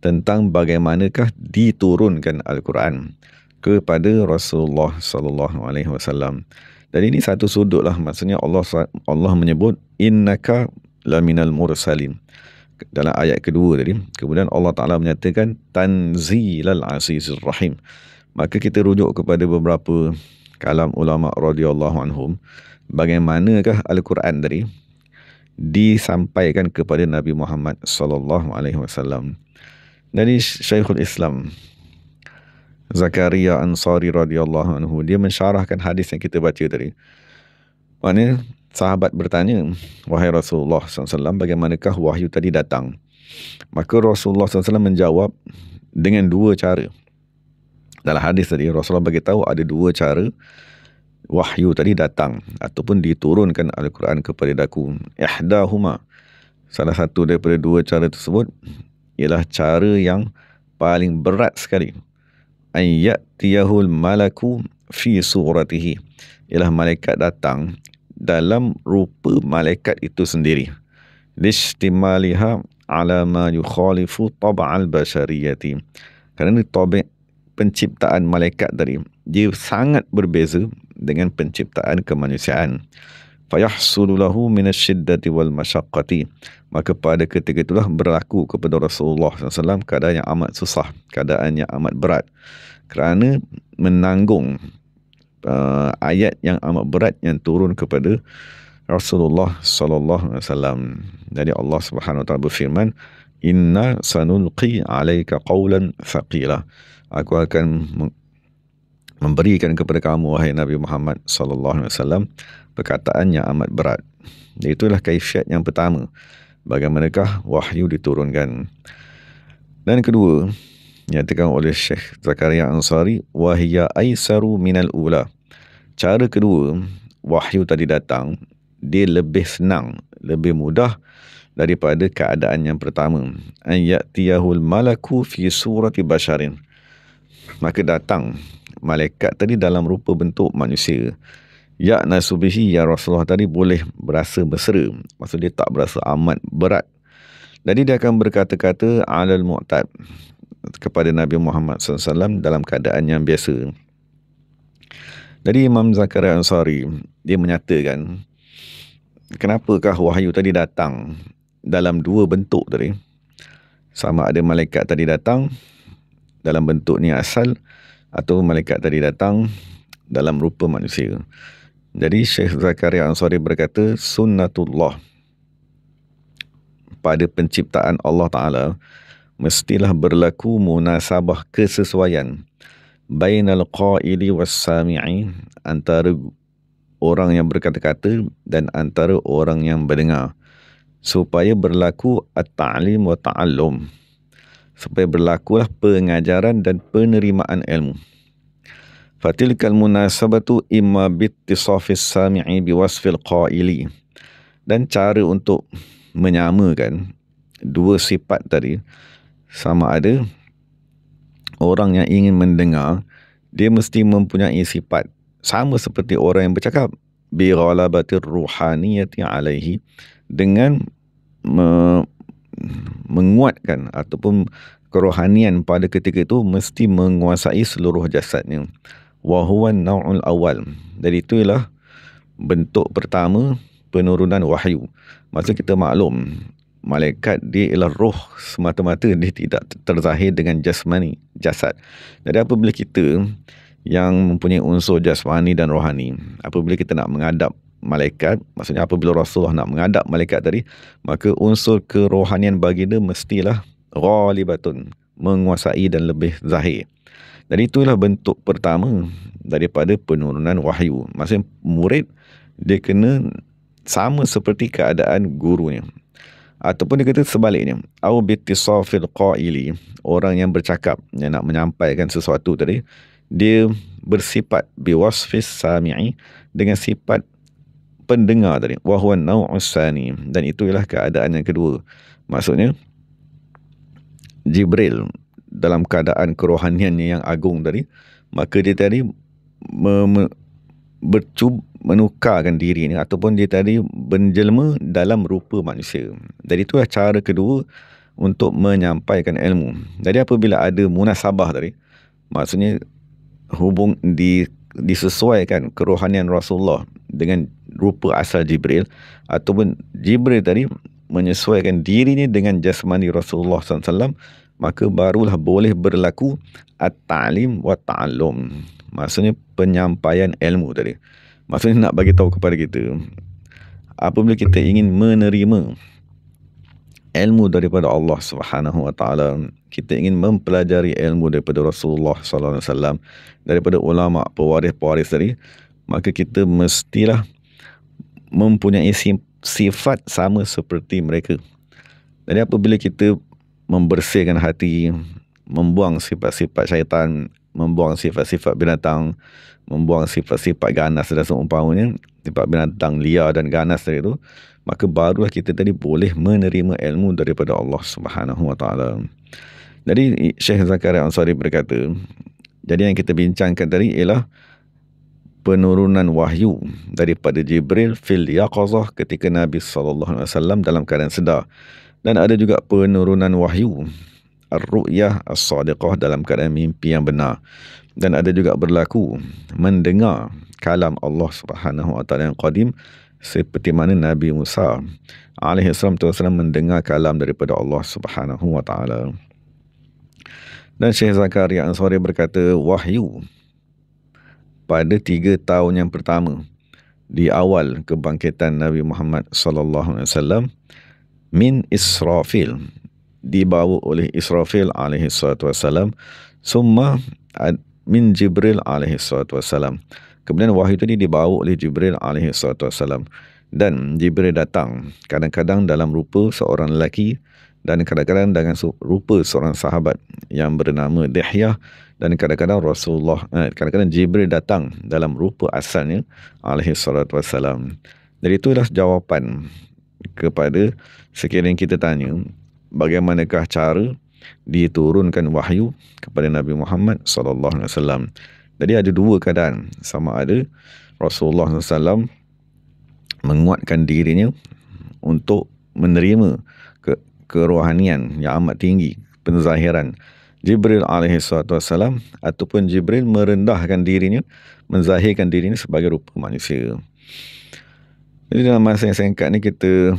tentang bagaimanakah diturunkan Al-Quran kepada Rasulullah sallallahu alaihi wasallam. Dan ini satu sudut lah, maksudnya Allah menyebut innaka laminal mursalin dalam ayat kedua tadi. Kemudian Allah Ta'ala menyatakan tanzilal azizir rahim. Maka kita rujuk kepada beberapa kalam ulama radhiyallahu anhum, bagaimanakah Al-Quran tadi disampaikan kepada Nabi Muhammad sallallahu alaihi wasallam. Jadi Syekhul Islam Zakaria Ansari radhiyallahu anhu, dia mensyarahkan hadis yang kita baca tadi. Maknanya sahabat bertanya, wahai Rasulullah SAW, bagaimanakah wahyu tadi datang? Maka Rasulullah SAW menjawab dengan dua cara. Dalam hadis tadi Rasulullah beritahu ada dua cara wahyu tadi datang ataupun diturunkan Al-Quran kepada aku. Ihdahuma, salah satu daripada dua cara tersebut ialah cara yang paling berat sekali. Ayyatiyahul malaku fi suratihi, ialah malaikat datang dalam rupa malaikat itu sendiri. Listimaliha ala ma yukhalifu tab'al bashariyati, kerana tabiat penciptaan malaikat tadi dia sangat berbeza dengan penciptaan kemanusiaan. Fayahsulu lahu minasyiddati wal masyaqqati, maka pada ketika itulah berlaku kepada Rasulullah SAW keadaan yang amat susah, keadaan yang amat berat, kerana menanggung ayat yang amat berat yang turun kepada Rasulullah SAW. Jadi Allah Subhanahu Wa Taala berfirman, Inna sanulqi alaika qawlan thaqila, aku akan memberikan kepada kamu wahai Nabi Muhammad SAW perkataan yang amat berat. Itulah kaifiat yang pertama, bagaimanakah wahyu diturunkan. Dan kedua, nyatakan oleh Syekh Zakaria Ansari, wahya aisaru minal ula, cara kedua wahyu tadi datang dia lebih senang, lebih mudah daripada keadaan yang pertama. An ya'tiyahul malaku fi surati basharin, maka datang malaikat tadi dalam rupa bentuk manusia. Ya nasubihi, ya Rasulullah tadi boleh berasa bersera, maksud dia tak berasa amat berat. Jadi dia akan berkata-kata alal mu'tad kepada Nabi Muhammad SAW dalam keadaan yang biasa. Jadi Imam Zakaria Ansari dia menyatakan, kenapakah wahyu tadi datang dalam dua bentuk tadi? Sama ada malaikat tadi datang dalam bentuk ni asal, atau malaikat tadi datang dalam rupa manusia. Jadi Syekh Zakaria Ansari berkata, sunnatullah, pada penciptaan Allah Ta'ala mestilah berlaku munasabah, kesesuaian bainal qaili was sami'i, antara orang yang berkata-kata dan antara orang yang mendengar, supaya berlaku at-ta'lim wa ta'allum, supaya berlakulah pengajaran dan penerimaan ilmu. Fatilkal munasabatu imma bittisafis sami'i biwasfil qaili, dan cara untuk menyamakan dua sifat tadi, sama ada orang yang ingin mendengar dia mesti mempunyai sifat sama seperti orang yang bercakap, bi ghalabatir ruhaniyati alaihi, dengan menguatkan ataupun kerohanian pada ketika itu mesti menguasai seluruh jasadnya. Wa huwa an-naw'ul awal, jadi itulah bentuk pertama penurunan wahyu. Maksud kita maklum, malaikat dia ialah roh semata-mata, dia tidak terzahir dengan jasmani, jasad. Jadi apabila kita yang mempunyai unsur jasmani dan rohani, apabila kita nak menghadap malaikat, maksudnya apabila Rasulullah nak menghadap malaikat tadi, maka unsur kerohanian baginda mestilah ghalibatun, menguasai dan lebih zahir. Jadi itulah bentuk pertama daripada penurunan wahyu. Maksudnya murid dia kena sama seperti keadaan gurunya. Ataupun dia kata sebaliknya, au bittisafil qaili, orang yang bercakap, yang nak menyampaikan sesuatu tadi, dia bersifat biwasfis sami'i, dengan sifat pendengar tadi, wa huwa an-naw'us tsani, dan itulah keadaan yang kedua. Maksudnya Jibril dalam keadaan kerohaniannya yang agung tadi, maka dia tadi menukarkan diri ni, ataupun dia tadi menjelma dalam rupa manusia. Jadi itulah cara kedua untuk menyampaikan ilmu. Jadi apabila ada munasabah tadi, maksudnya disesuaikan kerohanian Rasulullah dengan rupa asal Jibril, ataupun Jibril tadi menyesuaikan dirinya dengan jasmani Rasulullah SAW, maka barulah boleh berlaku at-ta'lim wa ta'allum, maksudnya penyampaian ilmu tadi. Maksudnya nak bagi tahu kepada kita, apabila kita ingin menerima ilmu daripada Allah Subhanahu Wa Taala, kita ingin mempelajari ilmu daripada Rasulullah sallallahu alaihi wasallam, daripada ulama pewaris-pewaris tadi, maka kita mestilah mempunyai sifat sama seperti mereka. Jadi apabila kita membersihkan hati, membuang sifat-sifat syaitan, membuang sifat-sifat binatang, membuang sifat-sifat ganas dan seumpamanya, sifat binatang liar dan ganas tadi itu, maka barulah kita tadi boleh menerima ilmu daripada Allah Subhanahu Wa Taala. Jadi Syekh Zakaria Ansari berkata, jadi yang kita bincangkan tadi ialah penurunan wahyu daripada Jibril fil yaqazah ketika Nabi SAW dalam keadaan sedar, dan ada juga penurunan wahyu ar-ru'yah as-sadiqah dalam keadaan mimpi yang benar, dan ada juga berlaku mendengar kalam Allah Subhanahu Wa Taala yang qadim seperti mana Nabi Musa alaihi salam mendengar kalam daripada Allah Subhanahu Wa Taala. Dan Syekh Zakaria Ansari berkata, wahyu pada 3 tahun yang pertama di awal kebangkitan Nabi Muhammad sallallahu alaihi wasallam min Israfil, dibawa oleh Israfil alaihi salatu wasallam, summa min Jibril alaihi salatu wasallam. Kemudian wahyu tadi dibawa oleh Jibril alaihi salatu wasallam, dan Jibril datang kadang-kadang dalam rupa seorang lelaki dan kadang-kadang dengan rupa seorang sahabat yang bernama Dihyah, dan kadang-kadang kadang-kadang Jibril datang dalam rupa asalnya alaihi salatu wassalam. Jadi itulah jawapan kepada sekiranya kita tanya bagaimanakah cara diturunkan wahyu kepada Nabi Muhammad sallallahu alaihi wasallam. Jadi ada 2 keadaan, sama ada Rasulullah SAW menguatkan dirinya untuk menerima kerohanian yang amat tinggi, penzahiran Jibril alaihi salatu wassalam, ataupun Jibril merendahkan dirinya, menzahirkan dirinya sebagai rupa manusia. Jadi dalam masa yang singkat ni kita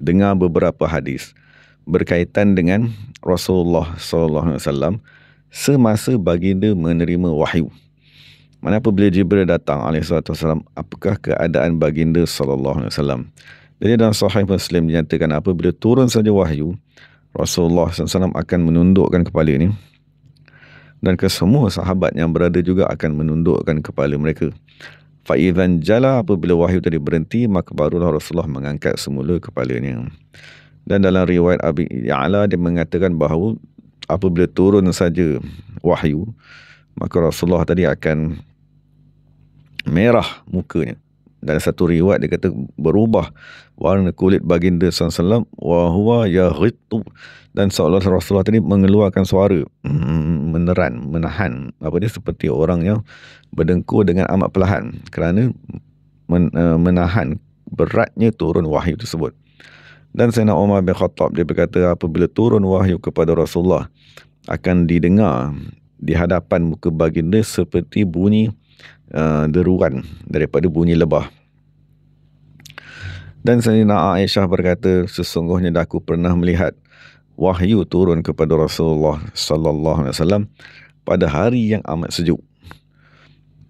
dengar beberapa hadis berkaitan dengan Rasulullah sallallahu alaihi wasallam semasa baginda menerima wahyu. Mana apabila Jibril datang alaihi salatu wassalam, apakah keadaan baginda sallallahu alaihi wasallam? Jadi dalam Sahih Muslim dinyatakan apabila turun saja wahyu, Rasulullah SAW akan menundukkan kepalanya, dan kesemua sahabat yang berada juga akan menundukkan kepala mereka. Fa'idzan jala, apabila wahyu tadi berhenti, maka barulah Rasulullah mengangkat semula kepalanya. Dan dalam riwayat Abi Ya'la dia mengatakan bahawa apabila turun saja wahyu, maka Rasulullah tadi akan merah mukanya. Dan satu riwayat dia kata berubah warna kulit baginda SAW, wa huwa yaghittu, dan seolah Rasulullah tadi mengeluarkan suara menahan seperti orang yang berdengkur dengan amat perlahan kerana menahan beratnya turun wahyu tersebut. Dan Sayyidina Umar bin Khattab dia berkata apabila turun wahyu kepada Rasulullah akan didengar di hadapan muka baginda seperti bunyi deruan daripada bunyi lebah. Dan Sayyidina Aisyah berkata, sesungguhnya aku pernah melihat wahyu turun kepada Rasulullah sallallahu alaihi wasallam pada hari yang amat sejuk.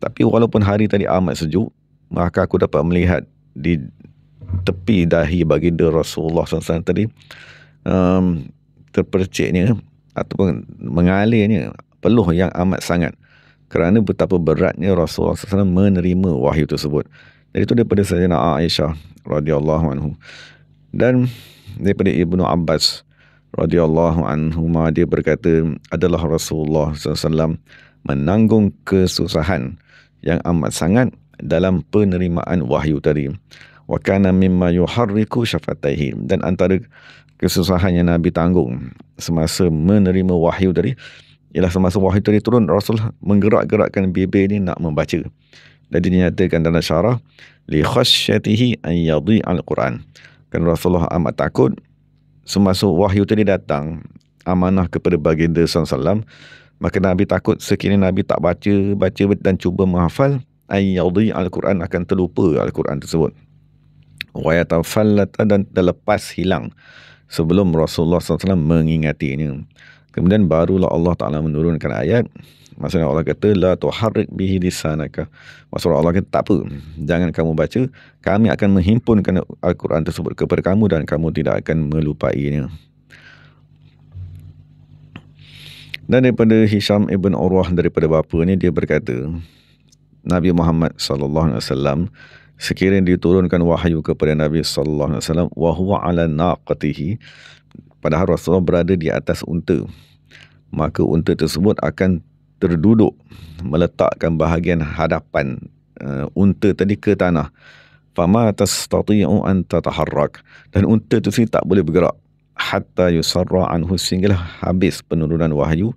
Tapi walaupun hari tadi amat sejuk, maka aku dapat melihat di tepi dahi baginda Rasulullah SAW tadi terperciknya ataupun mengalirnya peluh yang amat sangat, kerana betapa beratnya Rasulullah SAW menerima wahyu tersebut. Jadi itu daripada Sayyidina Aisyah radhiyallahu anhu. Dan daripada Ibnu Abbas radhiyallahu anhu, dia berkata adalah Rasulullah SAW menanggung kesusahan yang amat sangat dalam penerimaan wahyu tadi. Wa kana mimma yuharriku syafataihi, dan antara kesusahan yang Nabi tanggung semasa menerima wahyu tadi ialah semasa wahyu tadi turun, Rasul menggerak-gerakkan bibir ni nak membaca. Jadi dinyatakan dalam syarah li khasyatihi an yadhi al-Quran, kerana Rasulullah amat takut semasa wahyu tadi datang amanah kepada baginda SAW, maka Nabi takut sekiranya Nabi tak baca dan cuba menghafal, an yadhi al-Quran, akan terlupa al-Quran tersebut, wa yatafallata, dan terlepas hilang sebelum Rasulullah SAW mengingatinya. Kemudian barulah Allah Ta'ala menurunkan ayat, maksudnya Allah kata la tuharrik bihi lisanaka, maksudnya Allah kata tak apa, jangan kamu baca, kami akan menghimpunkan Al-Quran tersebut kepada kamu dan kamu tidak akan melupainya. Dan daripada Hisham ibn Urwah, daripada bapanya, dia berkata Nabi Muhammad SAW sekiranya diturunkan wahyu kepada Nabi SAW, wa huwa ala naqatihi, padahal Rasulullah berada di atas unta, maka unta tersebut akan terduduk meletakkan bahagian hadapan unta tadi ke tanah. Fama tastati'u an tataharrak, dan unta itu sendiri tak boleh bergerak hatta yusarra anhu, sehinggalah habis penurunan wahyu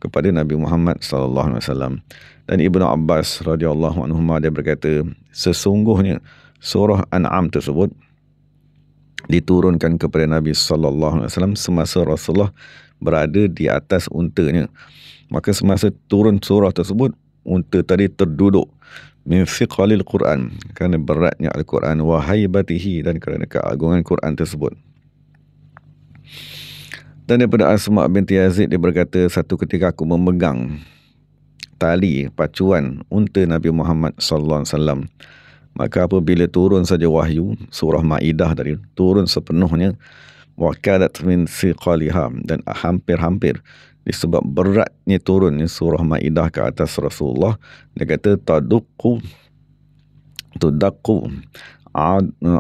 kepada Nabi Muhammad sallallahu alaihi wasallam. Dan Ibnu Abbas radhiyallahu anhu dia berkata, sesungguhnya surah An'am tersebut diturunkan kepada Nabi sallallahu alaihi wasallam semasa Rasulullah berada di atas untanya. Maka semasa turun surah tersebut, unta tadi terduduk min thiqalil Quran, kerana beratnya Al-Quran, wa haibatihi, dan kerana keagungan Quran tersebut. Dan daripada Asma binti Yazid, dia berkata, satu ketika aku memegang tali pacuan unta Nabi Muhammad sallallahu alaihi wasallam, maka apabila turun saja wahyu surah Maidah tadi, turun sepenuhnya, wa kadat min thiqaliha, dan hampir-hampir disebab beratnya turunnya surah Maidah ke atas Rasulullah, dia kata tudaqu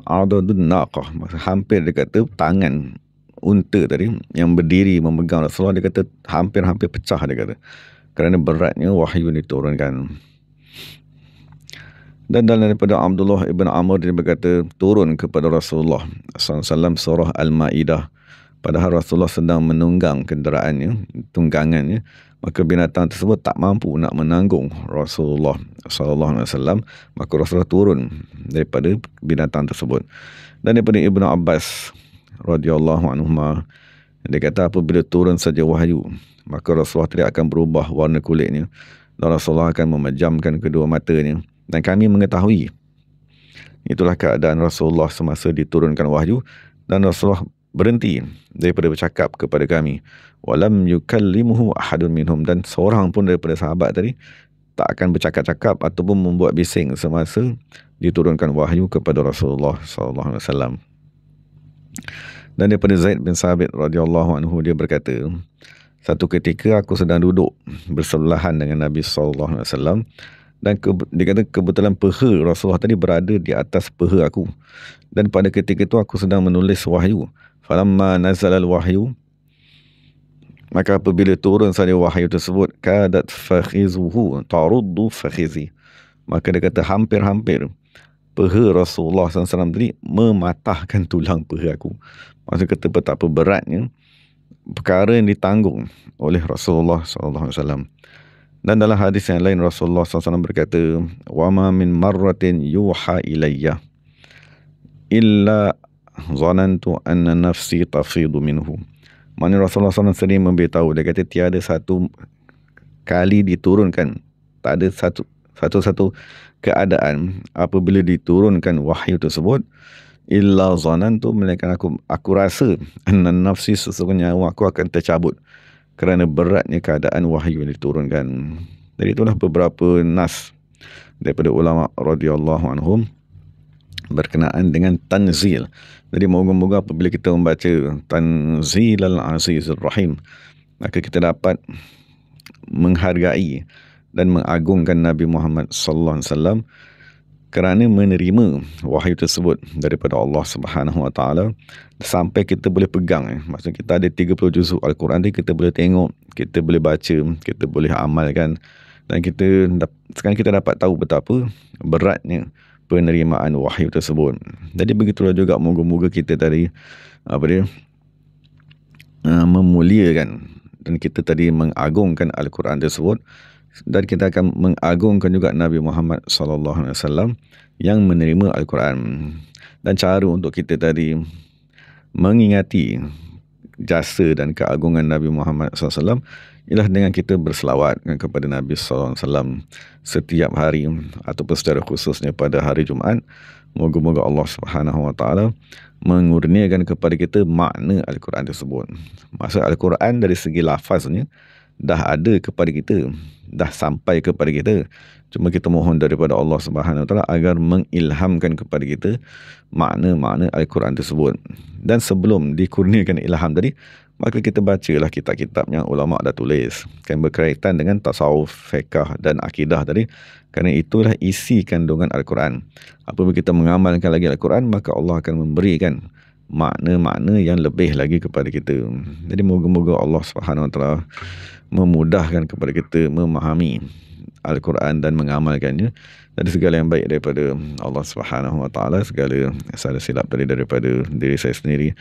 adadun naqah, hampir dia kata tangan unta tadi yang berdiri memegang Rasulullah, dia kata hampir-hampir pecah, dia kata, kerana beratnya wahyu diturunkan. Dan daripada Abdullah ibn Amr, dia berkata, turun kepada Rasulullah SAW surah Al-Ma'idah, padahal Rasulullah sedang menunggang kenderaannya, tunggangannya, maka binatang tersebut tak mampu nak menanggung Rasulullah SAW, maka Rasulullah turun daripada binatang tersebut. Dan daripada Ibnu Abbas radhiyallahu anhu, dia kata apabila turun saja wahyu, maka Rasulullah tidak akan berubah warna kulitnya, dan Rasulullah akan memejamkan kedua matanya, dan kami mengetahui itulah keadaan Rasulullah semasa diturunkan wahyu, dan Rasulullah berhenti daripada bercakap kepada kami, walam yukallimuhu ahadun minhum, dan seorang pun daripada sahabat tadi tak akan bercakap-cakap ataupun membuat bising semasa diturunkan wahyu kepada Rasulullah sallallahu alaihi wasallam. Dan daripada Zaid bin Sabit radhiyallahu anhu, dia berkata, satu ketika aku sedang duduk bersebelahan dengan Nabi sallallahu alaihi wasallam, dan dia kata kebetulan peha Rasulullah tadi berada di atas peha aku, dan pada ketika itu aku sedang menulis wahyu. Falamma nazalal wahyu, maka apabila turun saja wahyu tersebut, kadat fakhizuhu taruddu fakhizi, maka dia kata hampir-hampir peha Rasulullah SAW tadi mematahkan tulang peha aku. Maksud kata betapa beratnya perkara yang ditanggung oleh Rasulullah SAW. Dan dalam hadis yang lain, Rasulullah SAW berkata, wama min marratin yuha ilayya illa zanantu anna nafsi tafidu minhu. Maksudnya Rasulullah SAW sendiri memberitahu, dia kata tiada satu kali diturunkan, tak ada satu keadaan apabila diturunkan wahyu tersebut, illa zanantu, melainkan aku rasa anna nafsi, sesungguhnya aku akan tercabut kerana beratnya keadaan wahyu yang diturunkan. Jadi itulah beberapa nas daripada ulama radhiyallahu anhum berkenaan dengan tanzil. Jadi moga-moga apabila kita membaca Tanzil al-Azizur Rahim, maka kita dapat menghargai dan mengagungkan Nabi Muhammad sallallahu alaihi wasallam kerana menerima wahyu tersebut daripada Allah Subhanahu wa taala, sampai kita boleh pegang. Maksudnya kita ada 30 juzuk Al-Quran ni, kita boleh tengok, kita boleh baca, kita boleh amalkan, dan sekarang kita dapat tahu betapa beratnya penerimaan wahyu tersebut. Jadi begitulah juga moga-moga kita tadi memuliakan dan kita tadi mengagungkan Al-Quran tersebut, dan kita akan mengagungkan juga Nabi Muhammad sallallahu alaihi wasallam yang menerima Al-Quran. Dan cara untuk kita tadi mengingati jasa dan keagungan Nabi Muhammad SAW ialah dengan kita berselawat kepada Nabi SAW setiap hari, ataupun secara khususnya pada hari Jumaat. Moga-moga Allah Subhanahu wa taala mengurniakan kepada kita makna Al-Quran tersebut. Maksud Al-Quran dari segi lafaznya dah ada kepada kita, dah sampai kepada kita. Cuma kita mohon daripada Allah Subhanahu wa taala agar mengilhamkan kepada kita makna-makna Al-Quran tersebut. Dan sebelum dikurniakan ilham tadi, maka kita bacalah kitab-kitab yang ulama dah tulis yang berkaitan dengan tasawuf, fiqh dan akidah tadi, kerana itulah isi kandungan Al-Quran. Apabila kita mengamalkan lagi Al-Quran, maka Allah akan memberikan makna-makna yang lebih lagi kepada kita. Jadi moga-moga Allah Subhanahu Wa Taala memudahkan kepada kita memahami Al-Quran dan mengamalkannya. Dari segala yang baik daripada Allah Subhanahu Wa Taala, segala salah silap daripada diri saya sendiri.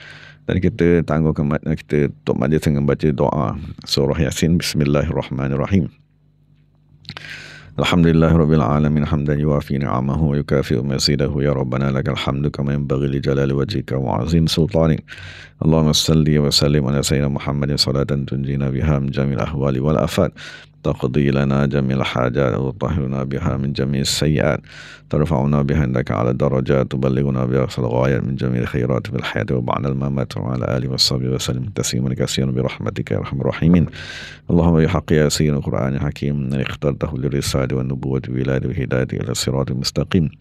Dan kita tangguhkan makna kita untuk majlis dengan baca doa surah Yasin. Bismillahirrahmanirrahim. Alhamdulillahirabbil alamin hamdan yuwafi ni'amahu wa yukafi'u mazidahu ya rabbana lakal hamdu kama yanbaghi li jalali wajhika wa 'azim sultanik. Allahumma salli wa sallim ala sayyidina Muhammadin salatan tunjina biha min jamil ahwali wal afat, taqdi lana jamil hajat wa tahhiruna biha min jamil sayyiat, tarfa'una biha indaka ala darajat, tuballighuna biha aqsal ghayat min jamil khairat fil hayati wa ba'da al mamat, wa ala alihi wa sahbihi wa sallim tasliman katsiran bi rahmatika ya arhamar rahimin. Allahumma bi haqqi yasin al-Qur'anil hakim ikhtartahu lirisali wan nubuwwati wilayati wa hidayati ila siratal mustaqim.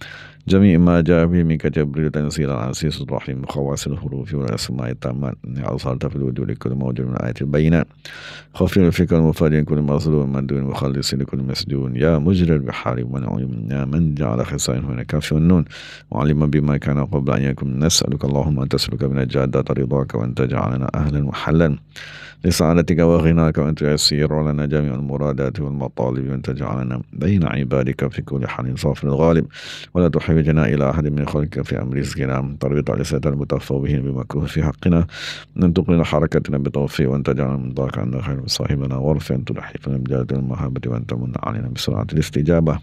جميع ما جاء به منك جبريل تنزيل العزيز الرحيم خواص الحروف والأسماء التامات أظهرت في الوجود لكل موجود من آية البينات خفي الفكر المفرد كل مظلوم من دون مخلص لكل مسجون يا مجرى البحار والعيون يا من جعل خزائنه من الكاف والنون وعلم بما كان قبل أن يكون نسألك اللهم أن تسلك من الجادة رضاك وأن تجعلنا أهلا محلا لسعادتك وغناك وأن تيسر لنا جميع المرادات والمطالب وأن تجعلنا بين عبادك في كل حال صافٍ الغالب ولا تحوجنا إلى أحد من خلقك في أمر رزقنا تربط على سيد المتفوهين بمكروه في حقنا أن تقلنا حركتنا بتوفيق وأن تجعلنا من ضاك عنا خير صاحبنا وارفع أن تلحفنا بجادة المحبة وأن تمن علينا بسرعة الاستجابة.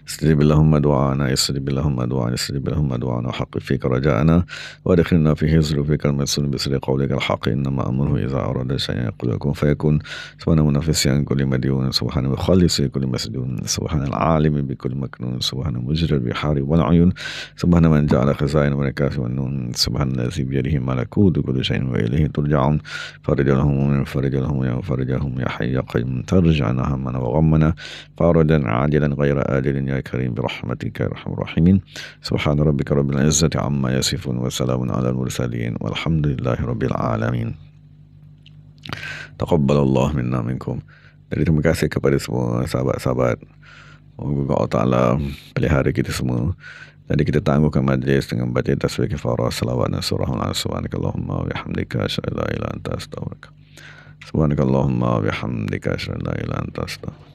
استجب اللهم دعانا استجب اللهم دعانا استجب اللهم دعانا وحق فيك رجاءنا وادخلنا في حزر فيك المسؤول بسر قولك الحق انما امره اذا اراد شيئا يقول لكم فيكون. سبحان منافس عن كل مديون سبحان مخلص كل مسجون سبحان العالم بكل مكنون سبحان مجرى البحار والعيون سبحان من جعل خزائن والكاف والنون سبحان الذي بيده ملكوت كل شيء واليه ترجعون. فرج لهم فرج لهم يا فرجهم يا حي يا قيوم ترجعنا همنا وغمنا فرجا عاجلا غير آجل يا كريم برحمتك يا ارحم الراحمين. سبحان ربك رب العزة عما يصفون وسلام على المرسلين والحمد لله رب العالمين. Taqabbalallahu minna minkum. Jadi terima kasih kepada semua sahabat-sahabat. Moga Allah Ta'ala pelihara kita semua. Jadi kita tangguhkan majlis dengan baca tasbih kafarah, salawat dan surah al-Asr. Subhanakallahumma wa bihamdika asyhadu an la ilaha illa anta astaghfiruka. Subhanakallahumma wa bihamdika asyhadu an la ilaha illa anta astaghfiruka.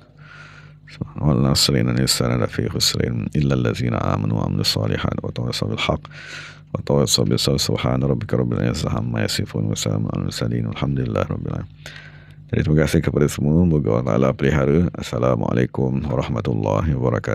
والناصرين الإنسان لفي خسر إلا الذين آمنوا وعملوا الصالحات وتواصوا بالحق وتواصوا بالصبر. سبحان ربك رب العزة عما يصفون وسلام على المرسلين والحمد لله رب العالمين. Jadi terima kasih kepada semua. Moga Allah pelihara. Assalamualaikum warahmatullahi wabarakatuh.